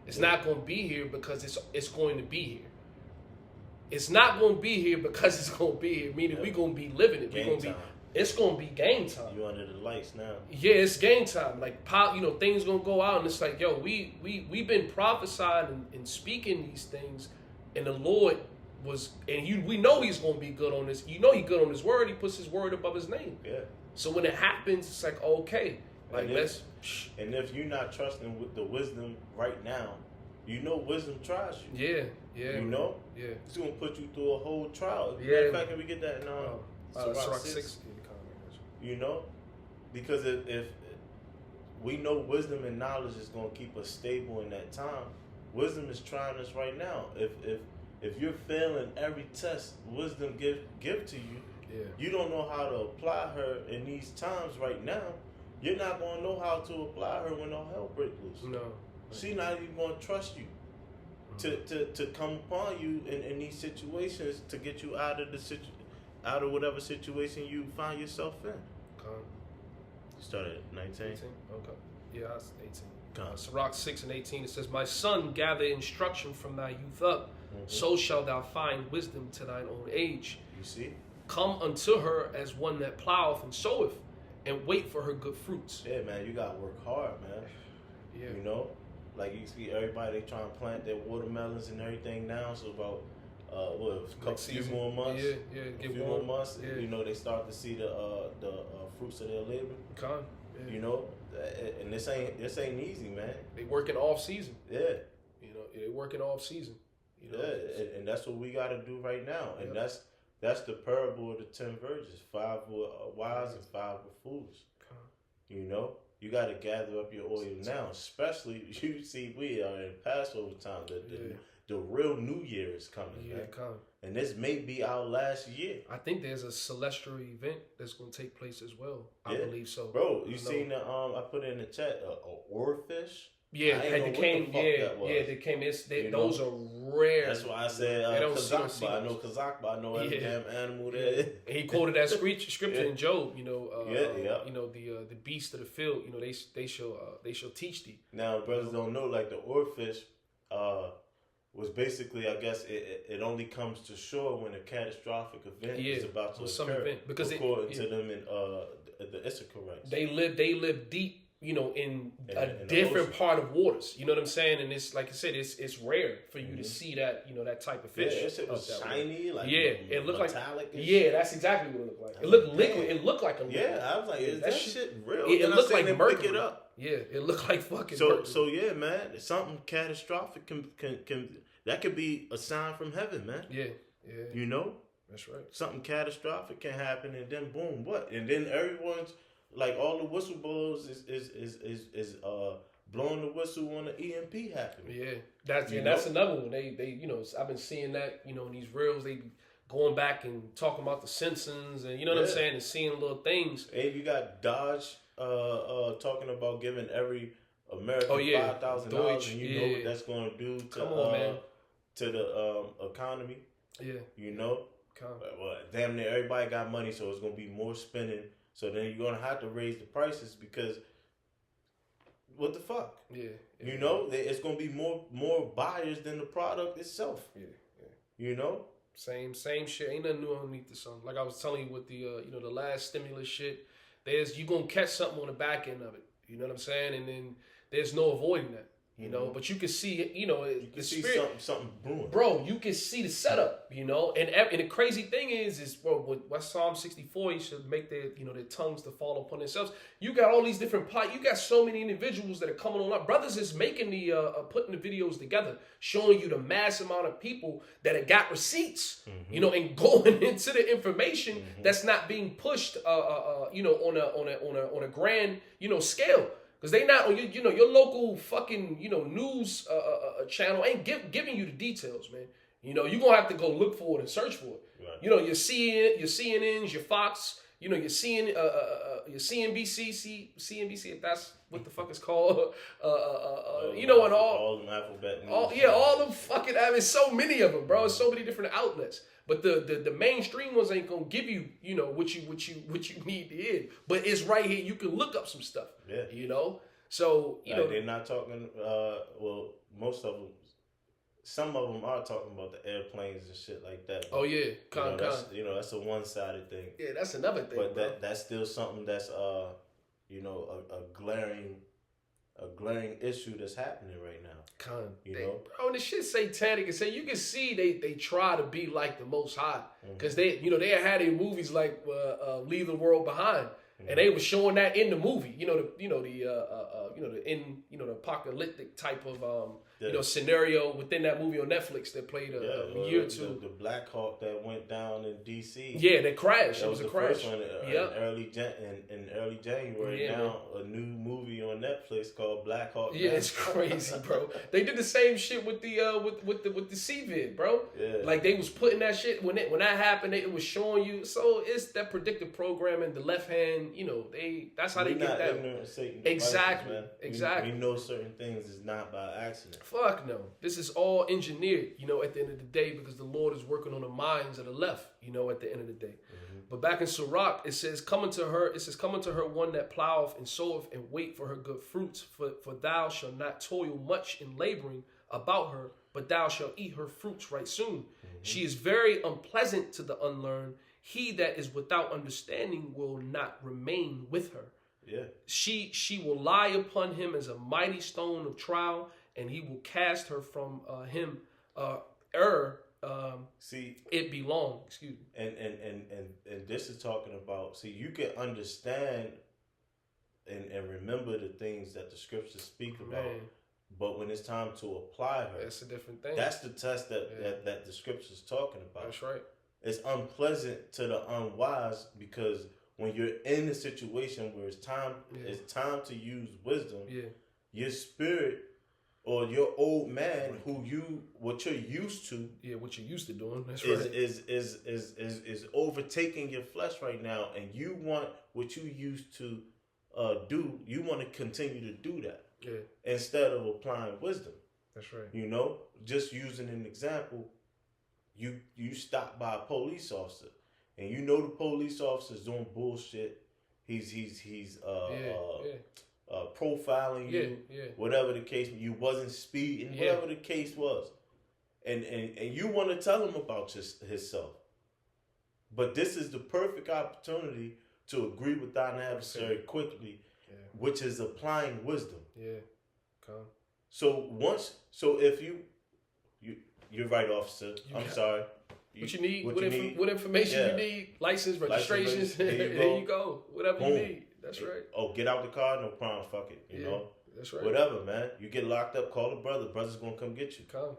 It's not gonna be here because it's going to be here. It's not gonna be here because it's gonna be here. Meaning we're gonna be living it. It's gonna be game time. You under the lights now. Yeah, it's game time. Like, you know, things gonna go out, and it's like, yo, we've been prophesying and speaking these things, and the Lord we know he's gonna be good on this. You know he's good on his word. He puts his word above his name. Yeah. So when it happens, it's like, okay, like and if you're not trusting with the wisdom right now, you know wisdom tries you. Yeah. You know. Yeah. It's gonna put you through a whole trial. Yeah. In fact, can we get that in Sirach 6? You know, because if we know wisdom and knowledge is gonna keep us stable in that time, wisdom is trying us right now. If you're failing every test wisdom give to you, you don't know how to apply her in these times right now. You're not gonna know how to apply her when all hell breaks loose. No, she's not even gonna trust you to come upon you in these situations to get you out of whatever situation you find yourself in. Started at 19. 18? Okay. Yeah, I was 18. Sirach 6 and 18, it says, "My son, gather instruction from thy youth up, so shalt thou find wisdom to thine own age. You see? Come unto her as one that ploweth and soweth, and wait for her good fruits. Yeah, man, you gotta work hard, man. Yeah. You know, like you see everybody, they trying to plant their watermelons and everything now. So about a few more months. Yeah, a few more months. Yeah. You know, they start to see the fruits of their labor. Yeah. You know, and this ain't easy, man. They working off season. Yeah. You know, they working off season. You know? Yeah, and that's what we got to do right now, and that's the parable of the 10 virgins. 5 were wise and 5 were foolish. You know, you got to gather up your oil now, especially you see we are in Passover time. The real New Year is coming, man. And this may be our last year. I think there's a celestial event that's going to take place as well. I believe so. Bro, you seen the I put in the chat a oarfish? Yeah, they came. They came. Those are rare. That's why I said Kazakh. I know Kazakh, but I know every damn animal there. And he quoted that scripture in Job. You know, You know the beast of the field. You know, they shall teach thee. Now, brothers don't know, like the oarfish, was basically, I guess, it only comes to shore when a catastrophic event is about to occur. Because according to them in the Issacharites, they live deep. You know, in a different part of waters. You know what I'm saying? And it's like I said, it's rare for you to see that, you know, that type of fish. Yeah, it was shiny, like it looked metallic. Yeah, that's exactly what it looked like. It looked liquid. It looked like a liquid. Yeah, I was like, is that shit real? It looked like mercury. Pick it up. Yeah, it looked like fucking mercury. So yeah, man, something catastrophic can that could be a sign from heaven, man. Yeah. You know, that's right. Something catastrophic can happen, and then boom, what? And then everyone's. Like all the whistleblowers is blowing the whistle on the EMP happening. Yeah, that's another one. They you know, I've been seeing that, you know, in these reels they be going back and talking about the Simpsons and you know what I'm saying, and seeing little things. And you got Dodge talking about giving every American $5,000, and you know what that's going to do to the economy. Yeah, you know, well, damn near everybody got money, so it's going to be more spending. So then you're going to have to raise the prices because what the fuck? Yeah. You know, it's going to be more buyers than the product itself. Yeah. You know? Same shit. Ain't nothing new underneath the sun. Like I was telling you with the, you know, the last stimulus shit, you going to catch something on the back end of it. You know what I'm saying? And then there's no avoiding that. You know, but you can see, you know, you can see something brewing. Bro, you can see the setup, you know, and the crazy thing is bro, with Psalm 64, you should make their tongues to fall upon themselves. You got all these different you got so many individuals that are coming on up. Brothers is making putting the videos together, showing you the mass amount of people that have got receipts, you know, and going into the information that's not being pushed, you know, on a grand, you know, scale. Because they not on your local fucking, you know, news channel ain't giving you the details, man. You know, you're going to have to go look for it and search for it. Right. You know, your CNNs, your Fox, you know, your CNBC, if that's what the fuck it's called. You know, and all them alphabet news. All them fucking, I mean, so many of them, bro. So many different outlets. But the mainstream ones ain't gonna give you, you know, what you need to hear. But it's right here. You can look up some stuff. Yeah. You know. So you know they're not talking. Well, most of them, some of them are talking about the airplanes and shit like that. But, oh yeah, that's a one-sided thing. Yeah, that's another thing. But that's still something that's you know, a glaring issue that's happening right now. You know, bro, and the shit satanic. And say you can see they try to be like the Most High because they had their movies like Leave the World Behind, and they were showing that in the movie. The apocalyptic type of scenario within that movie on Netflix that played a year or two. The Black Hawk that went down in D.C. Yeah, that crashed. That was the crash. First one in early January. Yeah, now a new movie on Netflix called Black Hawk. Yeah, it's crazy, bro. They did the same shit with the with the CVID, bro. Yeah. Like they was putting that shit when that happened. It was showing you. So it's that predictive programming. The left hand, you know, that's how they get that. Exactly. Exactly. We know certain things is not by accident. Fuck no. This is all engineered, you know, at the end of the day, because the Lord is working on the minds of the left, you know, at the end of the day. But back in Sirach, it says, coming to her one that ploweth and soweth and wait for her good fruits, for thou shalt not toil much in laboring about her, but thou shalt eat her fruits right soon. She is very unpleasant to the unlearned. He that is without understanding will not remain with her. Yeah. She will lie upon him as a mighty stone of trial, and he will cast her from him. See, it belong. Excuse me. And this is talking about. See, you can understand and remember the things that the scriptures speak about. Man. But when it's time to apply her, That's a different thing. That's the test that the scripture's talking about. That's right. It's unpleasant to the unwise because when you're in a situation where it's time to use wisdom, your spirit or your old man what you're used to, what you're used to doing, that's is, right, is overtaking your flesh right now, and you want what you used to do. You want to continue to do that instead of applying wisdom. That's right. You know, just using an example, you stop by a police officer, and you know the police officer's doing bullshit. He's profiling you, whatever the case. You wasn't speeding, whatever the case was, and you want to tell him about himself. But this is the perfect opportunity to agree with thine adversary quickly, which is applying wisdom. Yeah, come. So if you're right, officer. I'm sorry. What you need, what information you need, license, registrations, there you go. Whatever you need. That's right. Oh, get out the car, no problem, fuck it. You know? That's right. Whatever, man. You get locked up, call the brother. Brother's gonna come get you. Come.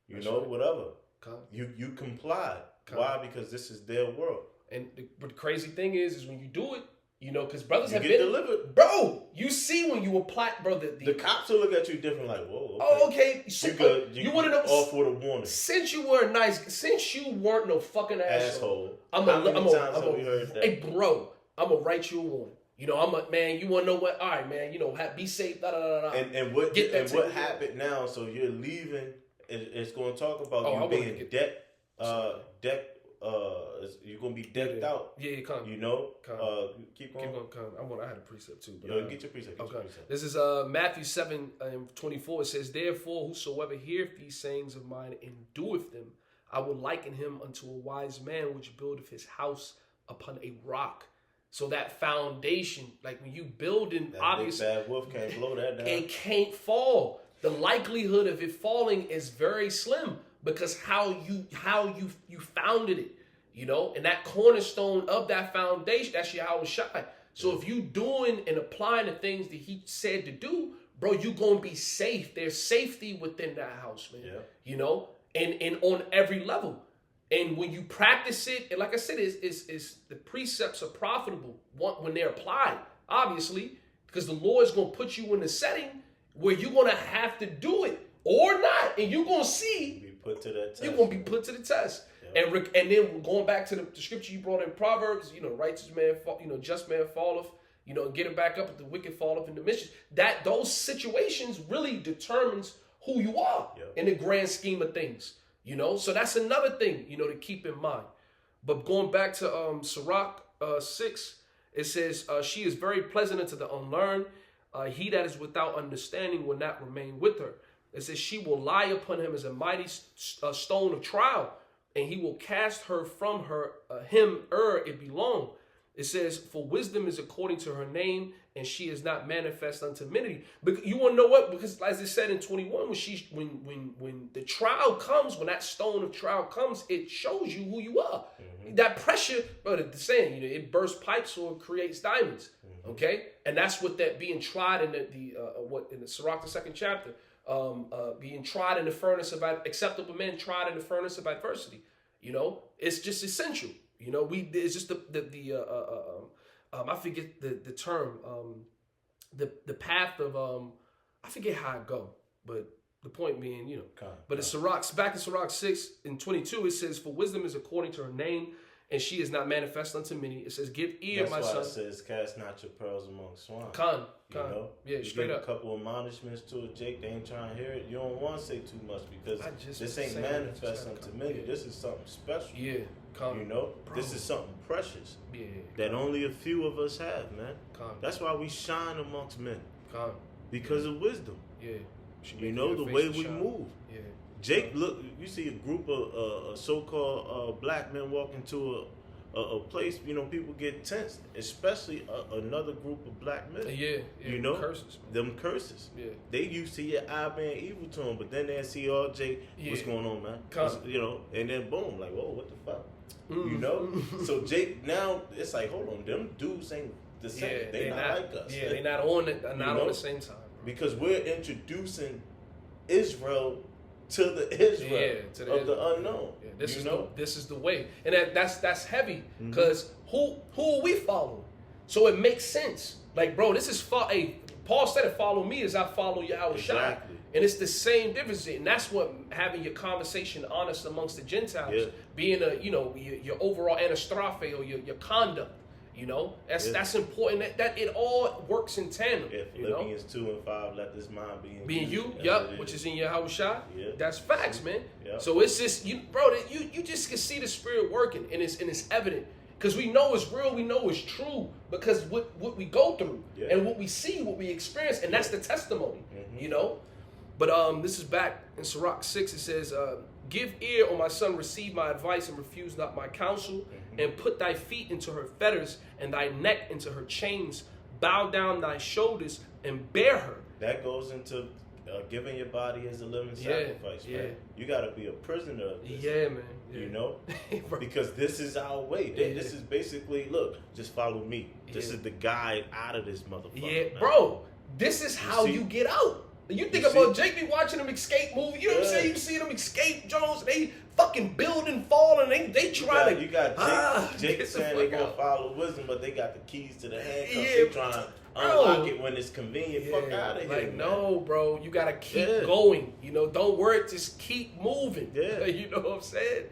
You know, whatever. Come. You comply. Why? Because this is their world. And the crazy thing is when you do it, you know, because brothers have been delivered. Bro, you see when you apply, bro, the cops will look at you different, like, whoa, okay. Oh, okay. So, you good. You one of them off with a warning. Since you weren't no fucking asshole. How many times have we heard that? Hey, bro, I'm gonna write you a warning. You know, man, you wanna know what? All right, man, you know, be safe, da da da da. And what happened now, so you're leaving, it's gonna talk about you being you're gonna be decked out. Yeah, come. You know, keep going. Come. I had a precept too. But, get your precept. This is Matthew 7:24. It says, "Therefore, whosoever heareth these sayings of mine and doeth them, I will liken him unto a wise man which buildeth his house upon a rock." So that foundation, like when you building, obviously, big bad wolf can't blow that down. It can't fall. The likelihood of it falling is very slim. Because how you founded it, you know, and that cornerstone of that foundation, that's your house shine. So if you doing and applying the things that he said to do, bro, you gonna be safe. There's safety within that house, man. Yeah. You know, and on every level. And when you practice it, and like I said, is the precepts are profitable when they're applied, obviously, because the Lord is gonna put you in a setting where you're gonna have to do it or not, and you're gonna see. Put to that test. You're gonna be put to the test, and then going back to the scripture you brought in Proverbs, you know, righteous man, just man falleth, you know, getting back up, the wicked falleth in the mischief. That those situations really determines who you are in the grand scheme of things, you know. So that's another thing, you know, to keep in mind. But going back to Sirach 6, it says, "She is very pleasant unto the unlearned. He that is without understanding will not remain with her." It says, "She will lie upon him as a mighty stone of trial, and he will cast her from him it belong." It says, "For wisdom is according to her name, and she is not manifest unto many." But you want to know what? Because as it said in 21, when the trial comes, when that stone of trial comes, it shows you who you are. Mm-hmm. That pressure, but the saying, you know, it bursts pipes or it creates diamonds. Mm-hmm. Okay, and that's what that being tried in the Sirach, the 2nd chapter. Being tried in the furnace of acceptable men, tried in the furnace of adversity. You know, it's just essential. You know, it's just I forget the term, the path of I forget how it go, but the point being, you know, but it's back in Sirach 6:22, it says, "For wisdom is according to her name, and she is not manifest unto many." It says, "Give ear, my son." That's why it says, "Cast not your pearls among swine." You know? Yeah, you straight give up. A couple of admonishments to it, Jake. They ain't trying to hear it. You don't want to say too much because this ain't manifest unto many. This is something special. Yeah, you know, bro. This is something precious. Yeah, that only a few of us have, man. That's why we shine amongst men. Because of wisdom. Yeah, you know the way we move. Yeah, Jake, look, you see a group of so-called black men walk into a place, you know, people get tense, especially another group of black men. Yeah, you know, curses. Them curses. Yeah. They used to your eye being evil to them, but then they see, oh, Jay, what's going on, man? You know, and then boom, like, whoa, what the fuck? You know? So Jake, now it's like, hold on, them dudes ain't the same. Yeah, they not like us. Yeah, they not on it, not on the same time. Bro. Because we're introducing Israel to the Israel to the of Israel. the unknown. Yeah, this you is the way, and that's heavy because who are we following? So it makes sense. Like, bro, this is Paul said it. Follow me as I follow Yahweh Shai. Exactly. And it's the same difference, and that's what having your conversation honest amongst the Gentiles, being your overall anastrophe or your conduct. You know, that's important. That it all works in tandem. Yeah, Philippians 2:5, let this mind be in you. Yep, which is in Yahweh Shai. Yeah. That's facts, man. Yep. So it's just you just can see the spirit working, and it's evident because we know it's real. We know it's true because what we go through and what we see, what we experience, and that's the testimony. You know, but this is back in Sirach 6. It says, "Give ear, O my son, receive my advice, and refuse not my counsel. And put thy feet into her fetters, and thy neck into her chains. Bow down thy shoulders, and bear her." That goes into giving your body as a living sacrifice, man. You got to be a prisoner of this. Yeah, man. Yeah. You know? Because this is our way. This is basically, look, just follow me. This is the guide out of this motherfucker. Yeah, man. bro. This is how you get out. You think about Jake be watching them escape movie. You know what I'm saying? You see them escape Jones. They fucking build and fall, and they try to. You got Jake saying they gonna follow wisdom, but they got the keys to the handcuffs. They trying to unlock it when it's convenient. Fuck out of here. Like, man. no, bro. You gotta keep going. You know, don't worry. Just keep moving. Yeah. You know what I'm saying?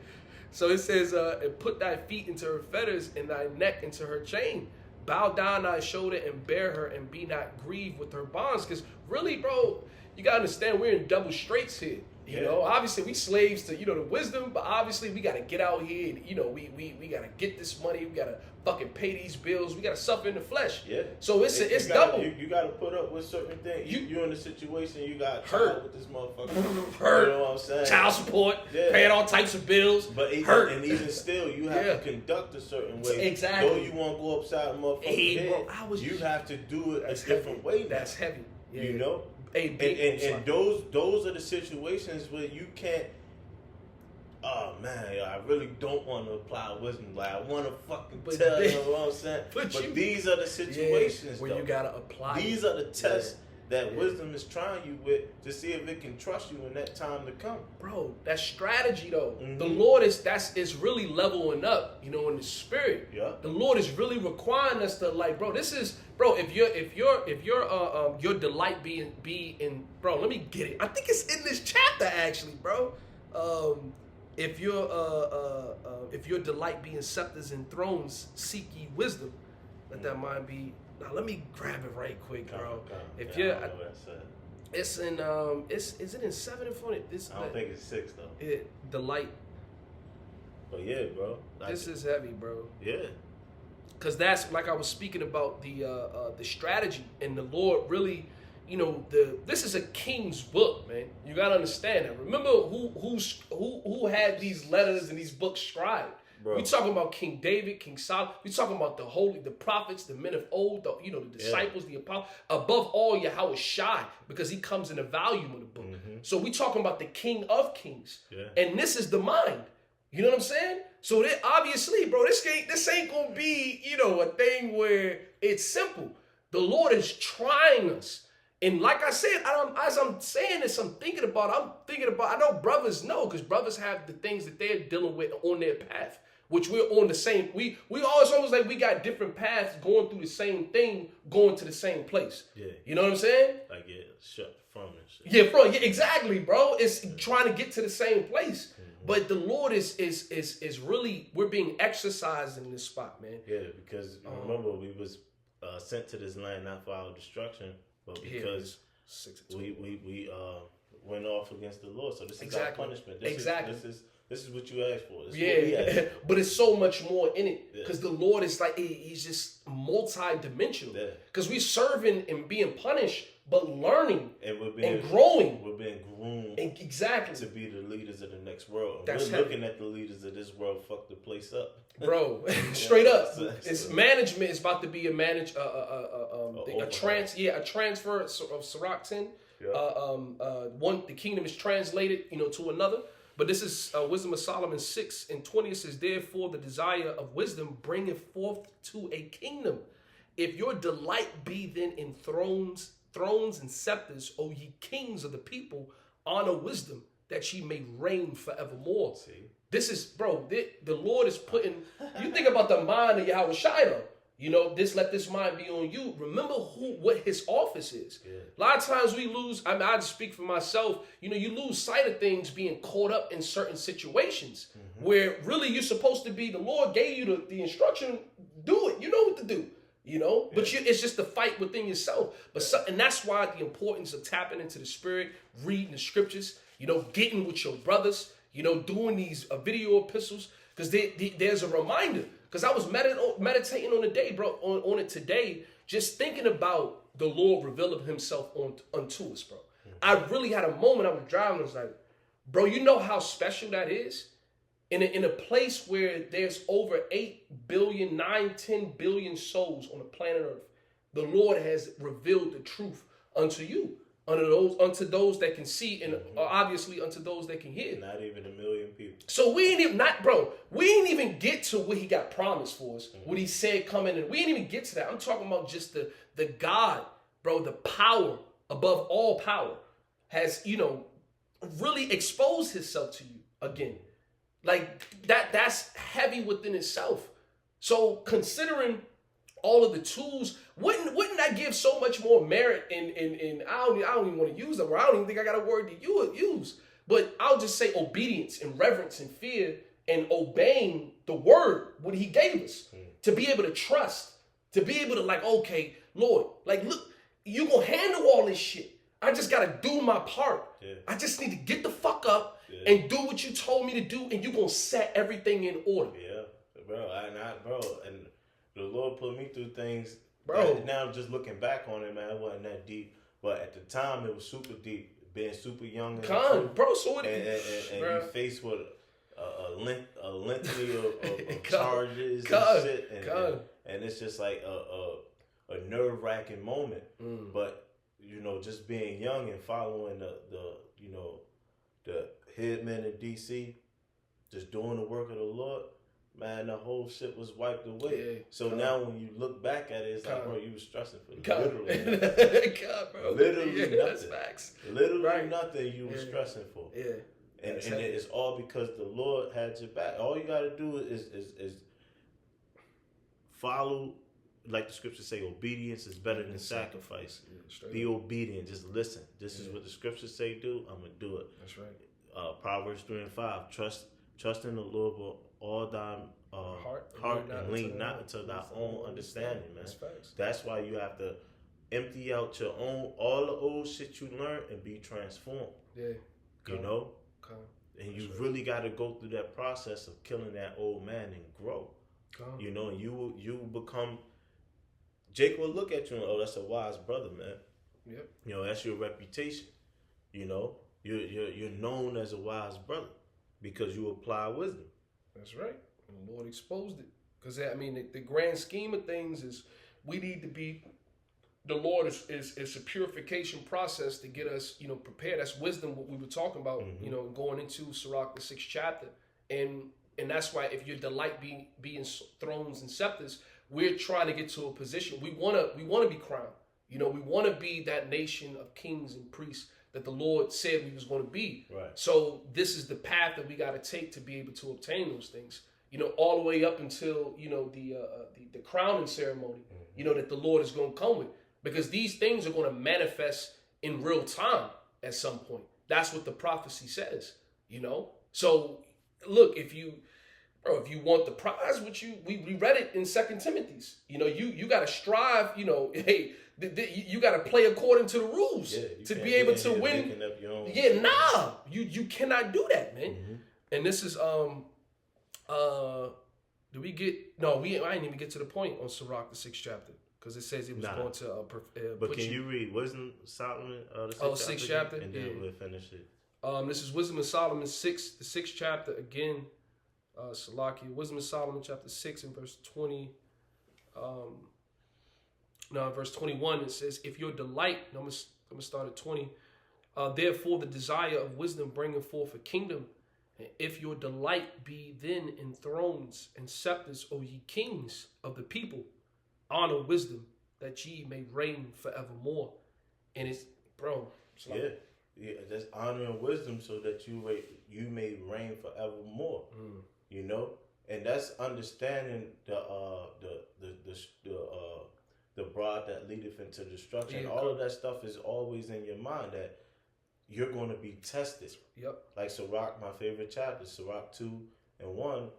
So it says, "And put thy feet into her fetters, and thy neck into her chain. Bow down thy shoulder and bear her, and be not grieved with her bonds." Because really, bro, you gotta understand we're in double straits here. You know, obviously we slaves to, the wisdom, but obviously we gotta get out here and, we gotta get this money, we gotta fucking pay these bills, we gotta suffer in the flesh. Yeah. So it's double. You gotta put up with certain things. You're in a situation, you got hurt with this motherfucker. Hurt. You know what I'm saying? Child support, paying all types of bills. But hurt. And even still, you have to conduct a certain way. Exactly. Though you won't go upside the motherfucker's head, you have to do it a different way. That's heavy. Yeah. You know? And those are the situations where you can't. Oh man, I really don't want to apply wisdom. Like I want to fucking tell you what I'm saying. But these are the situations where you gotta apply. These are the tests that wisdom is trying you with to see if it can trust you in that time to come. Bro, that strategy though. The Lord is really leveling up, in the spirit. Yeah. The Lord is really requiring us to if your delight be in, bro, let me get it. I think it's in this chapter actually, bro. If your delight be in scepters and thrones, seek ye wisdom. Let that mind be. Now let me grab it right quick, bro. If you're, it's in is it in 7 and 4? I don't think it's 6 though. Delight. But yeah, bro. This is heavy, bro. Yeah. Cause that's like I was speaking about the strategy, and the Lord really, this is a king's book, man. You gotta understand that. Remember who had these letters and these books scribed. Bro. We talking about King David, King Solomon. We talking about the prophets, the men of old, the disciples, the apostles. Above all, Yahweh Shai, because he comes in the volume of the book. So we talking about the King of Kings, and this is the mind. You know what I'm saying? So that obviously, bro, this ain't gonna be a thing where it's simple. The Lord is trying us. And like I said, as I'm saying this, I'm thinking about, I know brothers know, because brothers have the things that they're dealing with on their path, which we're on the same, we always almost like we got different paths going through the same thing, going to the same place. Yeah. You know what I'm saying? Like, shut from and shit. Yeah, bro, exactly, bro. It's trying to get to the same place. But the Lord is really, we're being exercised in this spot, man. Yeah, because remember, we was sent to this land not for our destruction, but because we went off against the Lord. So this is our punishment. This is what you asked for. This is what we asked for. But it's so much more in it, because the Lord is like, he's just multi-dimensional. Because we serving and being punished but learning and growing. We're being groomed Exactly to be the leaders of the next world. And That's we're looking at the leaders of this world fuck the place up, bro. Straight up, So- it's management is about to be a transfer of Sirach 10. One, the kingdom is translated, to another. But this is Wisdom of Solomon 6:20. It says, therefore the desire of wisdom bringeth forth to a kingdom. If your delight be then in thrones and scepters, O ye kings of the people, honor wisdom, that ye may reign forevermore. See? This is, bro, the Lord is putting, you think about the mind of Yahweh Shai, let this mind be on you. Remember what his office is. Yeah. A lot of times we lose, I just speak for myself, you lose sight of things being caught up in certain situations where really you're supposed to be, the Lord gave you the instruction, do it. You know what to do. But it's just the fight within yourself. And that's why the importance of tapping into the spirit, reading the scriptures, getting with your brothers, doing these video epistles, because there's a reminder. Because I was meditating on the day, bro, on it today, just thinking about the Lord revealing himself unto us, bro. I really had a moment. I was driving, I was like, bro, you know how special that is? In a place where there's over 8 billion, 10 billion souls on the planet Earth, the Lord has revealed the truth unto you, unto those that can see, and obviously unto those that can hear. Not even 1 million people. So we ain't even get to what he got promised for us, what he said coming, and we ain't even get to that. I'm talking about just the God, bro, the power above all power has, really exposed himself to you again. Like that's heavy within itself. So considering all of the tools, wouldn't that give so much more merit in I don't even want to use that word. I don't even think I got a word that you would use. But I'll just say obedience and reverence and fear and obeying the word, what he gave us. To be able to trust, to be able to okay, Lord, look, you gonna handle all this shit. I just gotta do my part. Yeah. I just need to get the fuck up and do what you told me to do, and you gonna set everything in order. Yeah, bro, and the Lord put me through things, bro. Now just looking back on it, man, it wasn't that deep, but at the time it was super deep. Being super young, bro, so it and you faced with a lengthy of charges and shit, and it's just like a nerve-wracking moment. But just being young and following the headmen in DC, just doing the work of the Lord, man, the whole shit was wiped away. Yeah, so now when you look back at it, it's like, bro, you was stressing for literally bro. Literally nothing. That's facts. Literally nothing you were stressing for. Yeah. And it's all because the Lord had your back. All you got to do is follow, like the scriptures say, obedience is better than sacrifice. Be obedient. Just listen. This is what the scriptures say do. I'm going to do it. That's right. Proverbs 3:5. Trust in the Lord with all thy heart and lean not unto thy own understanding, man. That's why you have to empty out all the old shit you learned and be transformed. Yeah. And you really got to go through that process of killing that old man and grow. And you will become. Jake will look at you and, oh, that's a wise brother, man. Yep. That's your reputation. You're known as a wise brother because you apply wisdom. That's right. And the Lord exposed it. Because, the grand scheme of things is we need to be, the Lord is a purification process to get us, prepared. That's wisdom, what we were talking about, going into Sirach, the 6th chapter. And that's why if your delight be in thrones and scepters, we're trying to get to a position. We want to be crowned. We want to be that nation of kings and priests that the Lord said we was going to be. Right. So this is the path that we got to take to be able to obtain those things. All the way up until the crowning ceremony. That the Lord is going to come with, because these things are going to manifest in real time at some point. That's what the prophecy says. So look, if you want the prize, which we read it in 2 Timothy's. You got to strive. Hey. You got to play according to the rules to be able to win. You cannot do that, man. And this is do we get? No, I didn't even get to the point on Sirach, the 6th chapter. because it says it was Nah. going to But put can you read Wisdom Solomon? The sixth again? chapter? And then Yeah. we'll finish it. This is Wisdom of Solomon 6, the 6th chapter again. Salakia, Wisdom of Solomon chapter 6 and verse 20. Verse 21, it says, if your delight, I'm going to start at 20. Therefore, the desire of wisdom bringeth forth a kingdom. And if your delight be then in thrones and scepters, O ye kings of the people, honor wisdom, that ye may reign forevermore. And it's, bro. It's like, Yeah, that's honor and wisdom so that you may reign forevermore. You know, and that's understanding the broad that leadeth into destruction. Yeah, all of that stuff is always in your mind that you're going to be tested. Yep. Like Sirach, my favorite chapter, Sirach 2 and 1.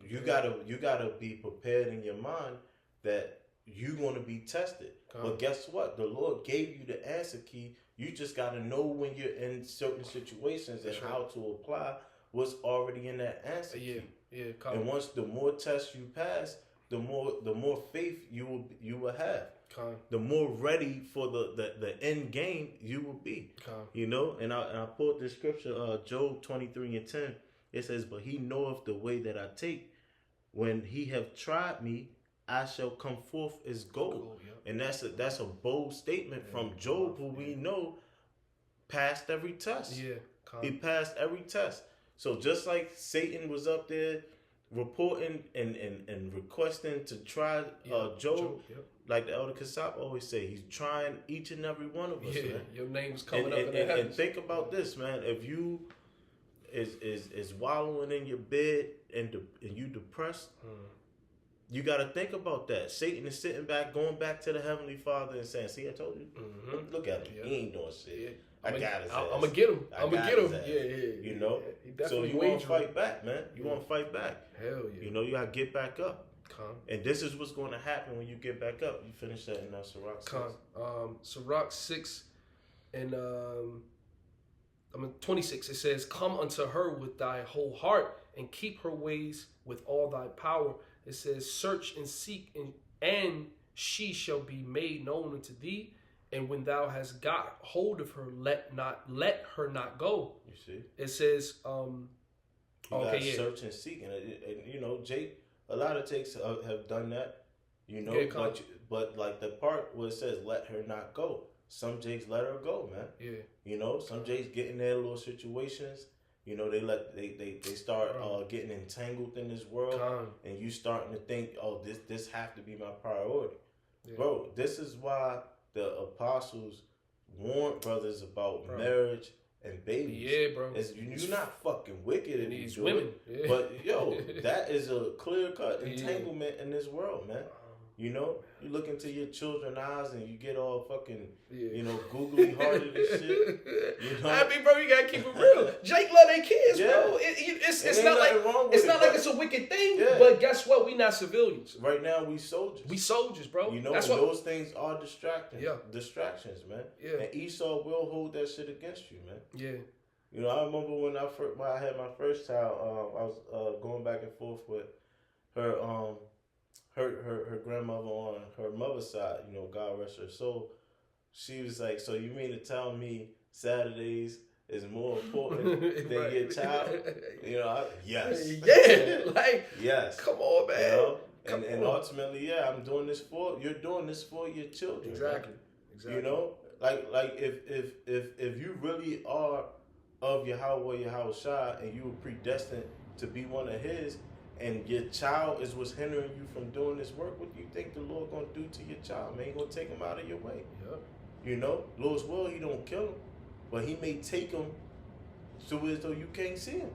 You gotta be prepared in your mind that you're going to be tested. But guess what? The Lord gave you the answer key. You just got to know when you're in certain situations and how to apply what's already in that answer key. And once the more tests you pass, the more faith you will have. The more ready for the end game you will be. You know, and I pulled this scripture, Job 23 and 10. It says, but he knoweth the way that I take. When he have tried me, I shall come forth as gold. And that's a bold statement from Job, who we know passed every test. He passed every test. So just like Satan was up there reporting and requesting to try Job, like the Elder Kasab always say, he's trying each and every one of us. Man. Your name's coming up in the heavens. And think about this, man. If you is wallowing in your bed and you depressed, you got to think about that. Satan is sitting back, going back to the Heavenly Father and saying, see, I told you. Look at him. He ain't doing shit. I got his ass. I'm going to get him. I'm going to get him. You know? So you want to fight back, man. You want to fight back. Hell yeah. You know, you got to get back up. And this is what's going to happen when you get back up. You finish that in Sirach 6. Sirach 6 and 26. It says, come unto her with thy whole heart and keep her ways with all thy power. It says, search and seek, and she shall be made known unto thee. And when thou hast got hold of her, let her not go. You see? It says, you gotta search and seek. And you know, Jake, a lot of takes have done that. You know, but like the part where it says, let her not go. Some Jakes let her go, man. Yeah. You know, some Jakes get in their little situations. You know, they start getting entangled in this world, and you starting to think, oh, this have to be my priority, bro. This is why the apostles warned brothers about marriage and babies. Yeah, bro. You're not fucking wicked in these women, but yo, that is a clear cut entanglement in this world, man. You know, you look into your children's eyes and you get all fucking, you know, googly hearted and shit. You know? I mean, bro, you gotta keep it real. Jake love their kids, bro. It's not like it's a wicked thing. Yeah. But guess what? We not civilians. Right now, we soldiers. We soldiers, bro. You know, those things are distractions, man. Yeah. And Esau will hold that shit against you, man. Yeah. You know, I remember when I had my first child, I was going back and forth with her. Her grandmother on her mother's side, you know, God rest her soul. She was like, so you mean to tell me Saturdays is more important than your child? You know, yes. Yeah, like, yes. Come on, man. You know? And ultimately, you're doing this for your children. Exactly. You know, like if you really are of Yahweh Shai and you were predestined to be one of his, and your child is what's hindering you from doing this work, what do you think the Lord gonna do to your child, man? He gonna take him out of your way. Yep. You know, Lord's will, he don't kill him, but he may take him so as though you can't see him.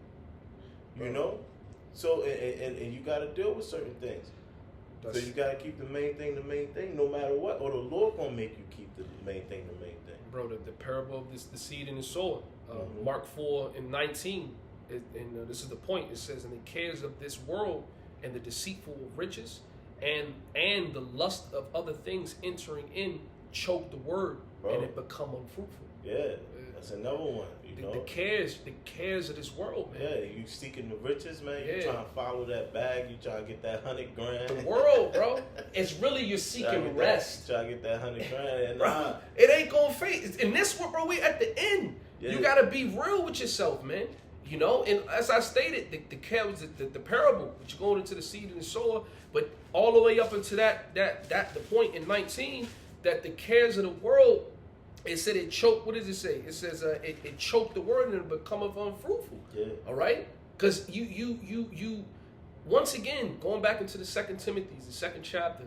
You know? So, and you gotta deal with certain things. So you gotta keep the main thing, no matter what, or the Lord gonna make you keep the main thing. Bro, the parable of the seed and the sower. Mark 4:19. And this is the point. It says, "And the cares of this world, and the deceitful of riches, and the lust of other things entering in, choke the word, and it become unfruitful." Yeah, that's another one. the cares of this world, man. Yeah, you seeking the riches, man. You Yeah. trying to follow that bag. You trying to get that 100 grand. The world, bro. It's really you're seeking rest. Try to get that 100 grand. And Bro, it ain't gonna fade. In this one, bro, we at the end. Yeah. You gotta be real with yourself, man. You know, and as I stated, the parable, which you're going into the seed and the sower, but all the way up into the point in 19 that the cares of the world, it said it choked. What does it say? It says it choked the word and it becometh unfruitful. Yeah. All right, because you once again going back into the 2 Timothy, the 2nd chapter,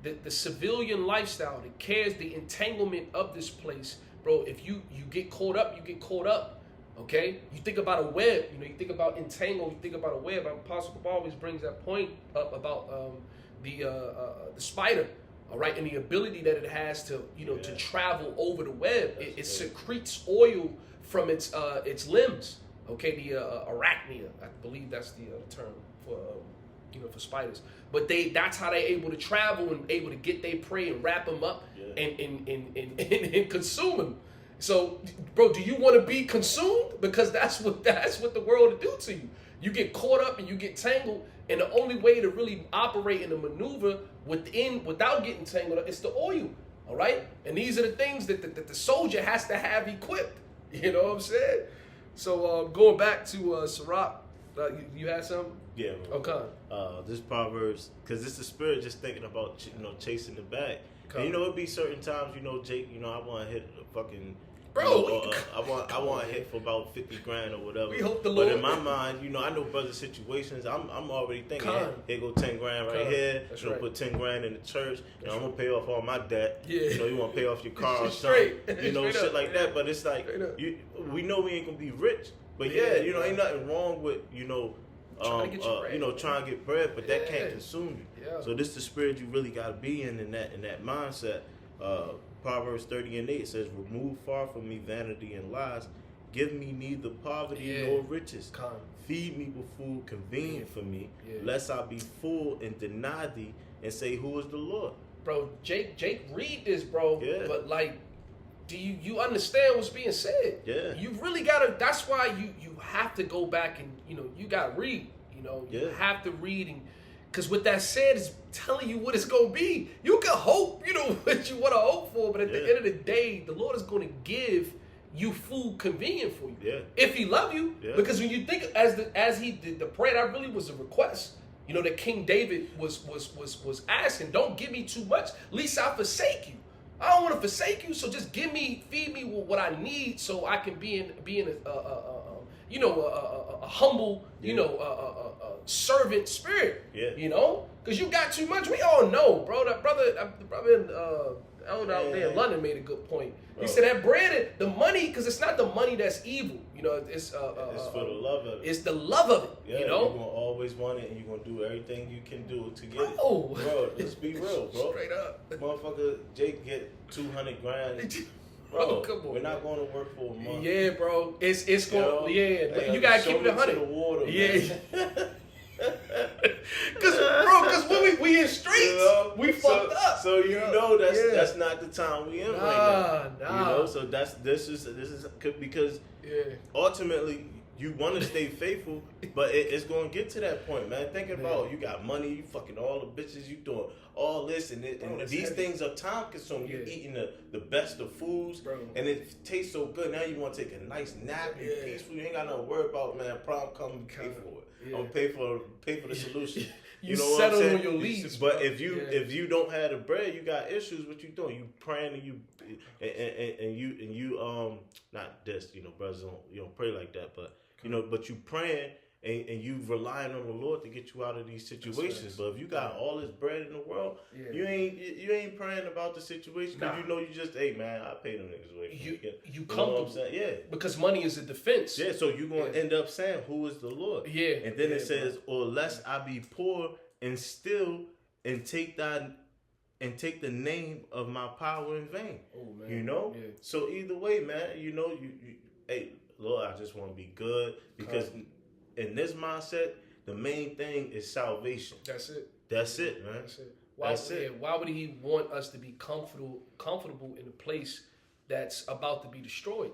the civilian lifestyle, the cares, the entanglement of this place, bro. If you get caught up, you get caught up. Okay, you think about a web. You know, you think about entangle. You think about a web. Apostle Paul always brings that point up about the spider. All right, and the ability that it has to to travel over the web. It secretes oil from its limbs. Okay, the arachnia. I believe that's the term for for spiders. But that's how they're able to travel and able to get their prey and wrap them up and consume them. So, bro, do you want to be consumed? Because that's what the world will do to you. You get caught up and you get tangled, and the only way to really operate and to maneuver without getting tangled up is the oil. All right, and these are the things that the soldier has to have equipped. You know what I'm saying? So going back to Sirach, you had something? Yeah. Bro. Okay. This Proverbs, because it's the spirit just thinking about chasing the bag. And, it'd be certain times, Jake, I want to hit a fucking, bro. I want to hit for about 50 grand or whatever. We hope the Lord. But in my mind, I know brother situations. I'm already thinking, here go 10 grand right here. That's right. Put 10 grand in the church. I'm gonna pay off all my debt. Yeah. You want to pay off your car or Straight. something. Shit up. like that. But it's like we know we ain't gonna be rich. But ain't nothing wrong with trying to get your bread. trying to get bread, but that can't consume you. Yeah. So this the spirit you really got to be in that mindset. Proverbs 30:8 says, "Remove far from me vanity and lies. Give me neither poverty nor riches. Feed me with food convenient for me, lest I be full and deny thee and say, who is the Lord?" Bro, Jake, read this, bro. Yeah. But like, do you understand what's being said? Yeah. You really gotta. That's why you have to go back and you gotta read. You have to read, and because what that said is telling you what it's gonna be. You can hope, what you want to hope for, but at the end of the day, the Lord is gonna give you food convenient for you. Yeah. If He love you, because when you think as He did the prayer, that really was a request. That King David was asking, don't give me too much, least I forsake you. I don't want to forsake you, so just feed me with what I need, so I can be in a humble, servant spirit. Yeah. Because you got too much. We all know, bro. That brother elder out there in London made a good point. Bro. He said that bread, the money, because it's not the money that's evil. It's for the love of it. It's the love of it. Yeah, you're gonna always want it, and you're gonna do everything you can do to get it. Bro, let's be real, bro. Straight up, motherfucker. Jake get 200 grand. Bro, come on. We're not going to work for a month. Yeah, bro. It's going. You gotta keep it 100. Yeah. Because when we in streets, we fucked up. So that's not the time we in right now. So this is because ultimately you want to stay faithful, but it's going to get to that point, man. Think about you got money, you fucking all the bitches, you doing all this, and these things are time consuming. You're eating the best of foods, and it tastes so good. Now you want to take a nice nap, you peaceful. You ain't got nothing to worry about, man. Prom come and pay for it. I'm gonna pay for the solution. You know settle what I'm saying? on your leads. But if you don't have the bread, you got issues. What you doing? You praying and you not this. Brothers don't pray like that, but but you praying and you relying on the Lord to get you out of these situations. But if you got all this bread in the world, you ain't praying about the situation because you just, hey man, I pay them niggas away. You comfortable. Know what I'm saying? Yeah. Because money is a defense. Yeah, so you're gonna end up saying, who is the Lord? Yeah. And then it says, or lest I be poor and steal and take the name of my power in vain. Oh man. Yeah. So either way, man, you hey, Lord, I just want to be good because in this mindset, the main thing is salvation. That's it. That's it, man. That's it. Why would He want us to be comfortable in a place that's about to be destroyed.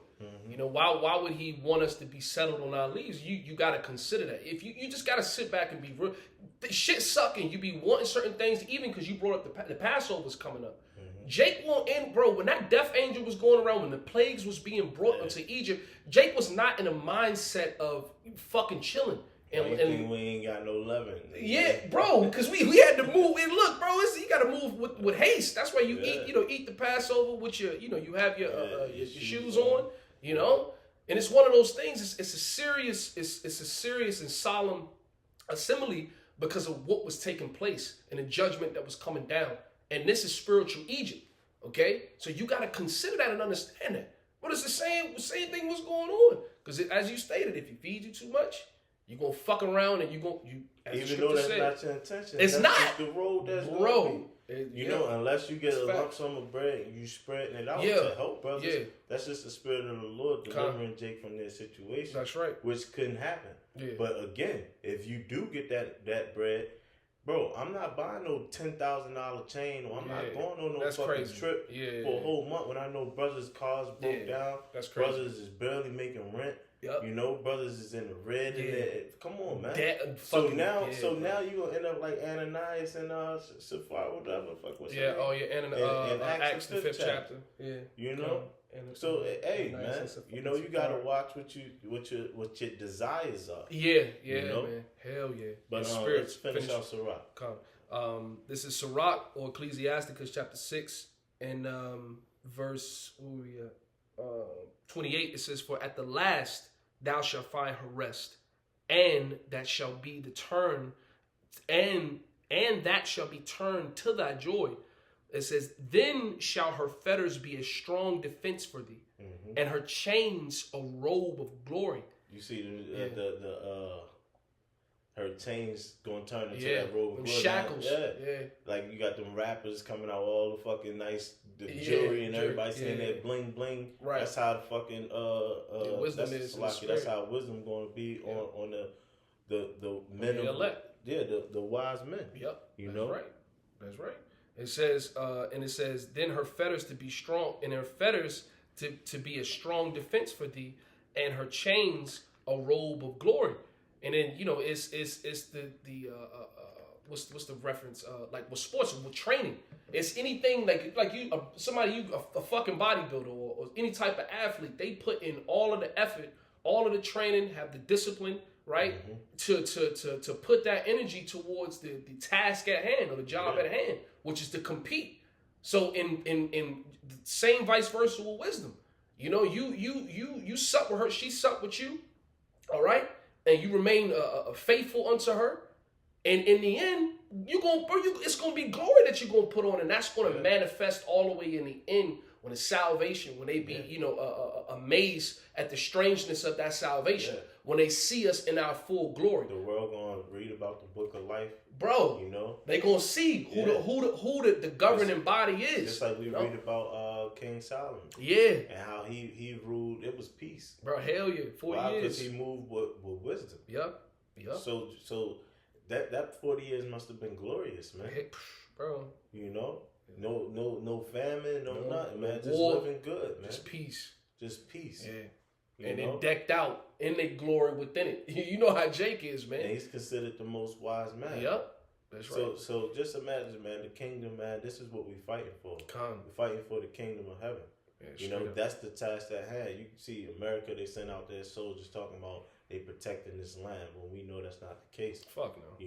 You know, why would he want us to be settled on our leaves? You got to consider that. If you just got to sit back and be real. The shit sucking. You be wanting certain things, even because you brought up the Passover's coming up. Jake won't end, bro. When that death angel was going around, when the plagues was being brought into Egypt, Jake was not in a mindset of fucking chilling. And we ain't got no leaven. Yeah, bro, because we had to move. And look, bro, you got to move with haste. That's why you eat the Passover with your, you have your shoes on, and it's one of those things. It's a serious and solemn assembly because of what was taking place and the judgment that was coming down. And this is spiritual Egypt, okay? So you got to consider that and understand that. But it's the same thing what's going on. Because as you stated, if you feed you too much, you're going to fuck around and even though that's not your intention. It's that's not. Just the road that's bro. Unless you get a lump sum of bread and you spreading it out to help brothers. Yeah. That's just the spirit of the Lord delivering Jake from their situation. That's right. Which couldn't happen. Yeah. But again, if you do get that bread, bro, I'm not buying no $10,000 chain, or I'm not going on no fucking trip for a whole month when I know brothers' cars broke down. That's crazy. Brothers is barely making rent. Yep. Brothers is in the red. Come on, man. So now you gonna end up like Ananias and Sapphira, whatever the fuck was it? And Acts the 5th chapter. Yeah. So hey, man, you gotta watch what your desires are. Yeah, man. Hell yeah. But let's finish out Sirach. This is Sirach or Ecclesiasticus chapter 6 and verse 28. It says, "For at the last thou shalt find her rest, and that shall be the turn, and that shall be turned to thy joy." It says, "Then shall her fetters be a strong defense for thee, and her chains a robe of glory." You see her chains gonna turn into that robe of glory. Shackles. Like you got them rappers coming out all the fucking nice jewelry and everybody saying that bling bling. Right. That's how the fucking wisdom is. That's how wisdom gonna be on the men of elect. Yeah, the wise men. Yep. That's right. It says, then her fetters to be strong, and her fetters to be a strong defense for thee, and her chains a robe of glory. And then it's the what's the reference? Like with sports, with training, it's anything like you a fucking bodybuilder or any type of athlete. They put in all of the effort, all of the training, have the discipline, right? To put that energy towards the task at hand or the job at hand, which is to compete. So in the same vice versa with wisdom, you sup with her, she sup with you, all right, and you remain faithful unto her, and in the end, it's gonna be glory that you're gonna put on, and that's gonna manifest all the way in the end when it's salvation, when they be amazed at the strangeness of that salvation, when they see us in our full glory. The world gonna read about the book of life, bro. They gonna see who the governing body is. Just like we read about King Solomon, and how he ruled. It was peace, bro. Hell yeah, 40 years. Because he moved with wisdom. Yep. So that 40 years must have been glorious, man. Bro. No famine, no nothing, man. Just war, living good, man. Just peace. Yeah. And then decked out in their glory within it. You know how Jake is, man. And he's considered the most wise man. Yep. That's right. So just imagine, man, the kingdom, man, this is what we're fighting for. We're fighting for the kingdom of heaven. Yeah, that's the task at hand. You can see America, they send out their soldiers talking about they protecting this land when we know that's not the case. Fuck no.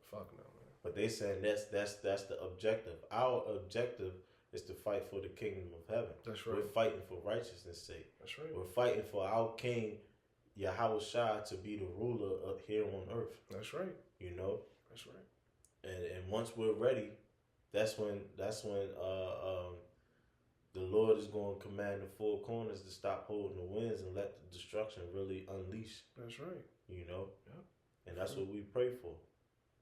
Fuck no, man. But they saying that's the objective. Our objective is to fight for the kingdom of heaven. That's right. We're fighting for righteousness' sake. That's right. We're fighting for our King Yahweh Shai to be the ruler of here on earth. That's right. That's right. And once we're ready, that's when the Lord is going to command the four corners to stop holding the winds and let the destruction really unleash. That's right. Yep. And that's what we pray for.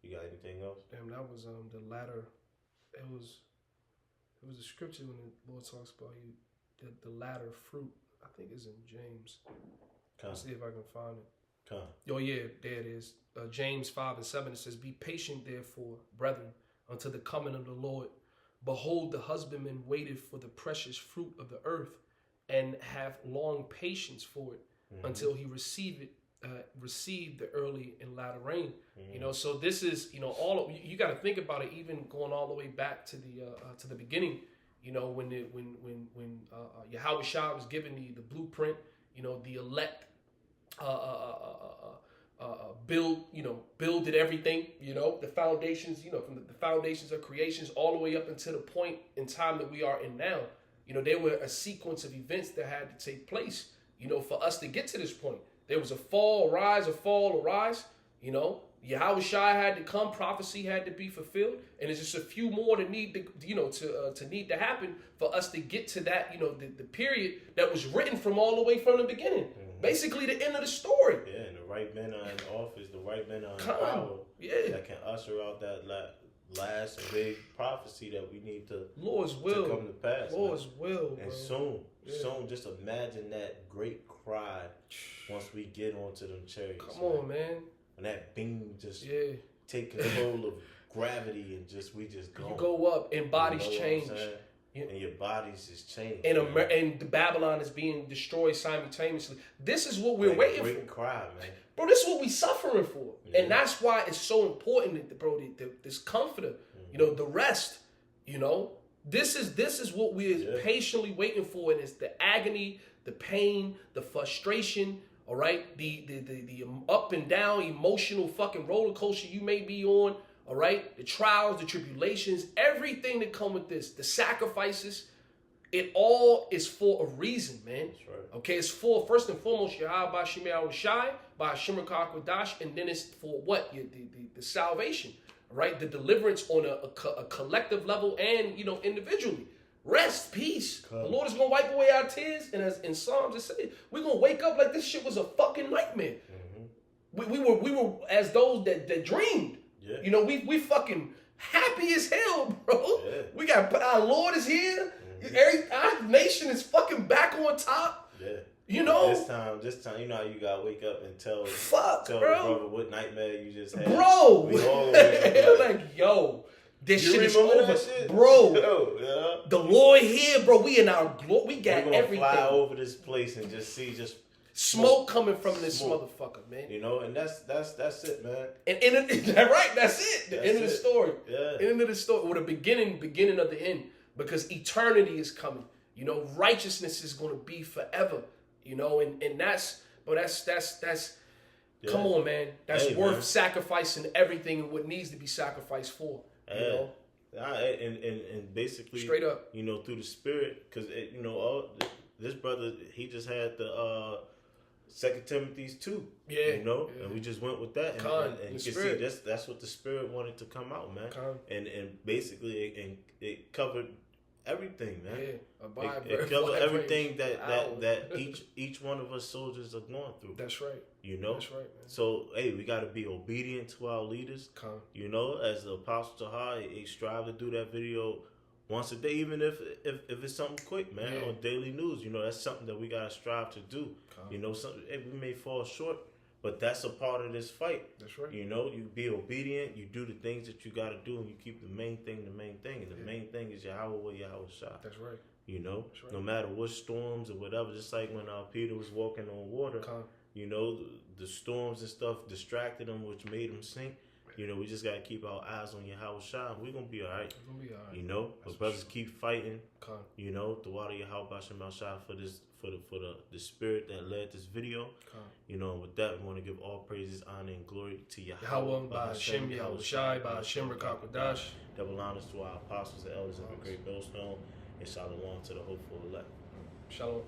You got anything else? Damn, that was the latter. It was a scripture when the Lord talks about the latter fruit. I think it's in James. Let's see if I can find it. Oh yeah, there it is. James 5:7. It says, "Be patient, therefore, brethren, unto the coming of the Lord. Behold, the husbandman waited for the precious fruit of the earth, and have long patience for it until he received the early and latter rain. You know, so this is, you know, you got to think about it, even going all the way back to the beginning. You know, when Yahweh Shah was given the blueprint, you know, the elect builded everything, you know, the foundations, you know, from the foundations of creations all the way up until the point in time that we are in now. You know, there were a sequence of events that had to take place, you know, for us to get to this point. There was a fall, a rise, a fall, a rise, you know. Yahweh Shai had to come, prophecy had to be fulfilled, and there's just a few more that need to happen for us to get to that, you know, the period that was written from all the way from the beginning. Basically the end of the story. Yeah, and the right men are in office, the right men are in power that can usher out that last big prophecy that we need to Lord's will to come to pass. Lord's will, and bro. soon, just imagine that great cry once we get onto them chariots. Come on, man. And that beam just take control of gravity and we just go. You go up and bodies change. And your bodies is changed. And the Babylon is being destroyed simultaneously. This is what we're waiting for. Great cry, man. Bro, this is what we suffering for. And that's why it's so important that, bro, this comforter, you know, the rest, you know, this is what we're patiently waiting for. And it's the agony, the pain, the frustration, all right, the up and down emotional fucking roller coaster you may be on, all right, the trials, the tribulations, everything that come with this, the sacrifices, it all is for a reason, man. That's right. Okay, it's for, first and foremost, Yahweh Bashim Yahushai, by Hashem Kodash, and then it's for what? The salvation, right? The deliverance on a collective level and, you know, individually. Rest, peace. The Lord is going to wipe away our tears. And as in Psalms it says, we're going to wake up like this shit was a fucking nightmare. We were as those that dreamed. Yeah. You know, we fucking happy as hell, bro. Yeah. We got, our Lord is here. Our nation is fucking back on top. Yeah. You know? This time, you know how you gotta wake up and tell bro. The brother what nightmare you just had. Bro! Like, yo. This shit is over, bro. The Lord here, bro. We in our glory. We got everything. Fly over this place and just see smoke coming from this motherfucker, man. You know, and that's it, man. And right, that's it. The end of the story. Yeah. End of the story. Or the beginning of the end. Because eternity is coming. You know, righteousness is going to be forever. You know, and that's come on, man. That's worth sacrificing everything and what needs to be sacrificed for. You know? And basically, straight up, you know, through the Spirit, because you know, this brother, he just had the 2 Timothy 2. Yeah, you know, and we just went with that, and you can see that's what the Spirit wanted to come out, man. And basically, it covered everything, man. Yeah, it covered everything that each one of us soldiers are going through. That's right. You know, that's right, man. So hey, we got to be obedient to our leaders. You know, as the Apostle Tahar, he strive to do that video once a day, even if it's something quick, man, on daily news. You know, that's something that we got to strive to do. You know, we may fall short, but that's a part of this fight. That's right. You know, you be obedient, you do the things that you got to do, and you keep the main thing. And the main thing is Yahweh Shai. That's right. You know, no matter what storms or whatever, just like when Peter was walking on water, you know, the storms and stuff distracted him, which made him sink. You know, we just got to keep our eyes on Yahweh Shai. We're going to be all right. You know, but brothers keep fighting. You know, the water Yahweh Shai for the spirit that led this video. You know, and with that, we want to give all praises, honor, and glory to Yahweh by Hashem Yahushai, by Hashem Kodash. Double honors to our apostles and elders of the great millstone, and shalom to the hopeful elect. Shalom.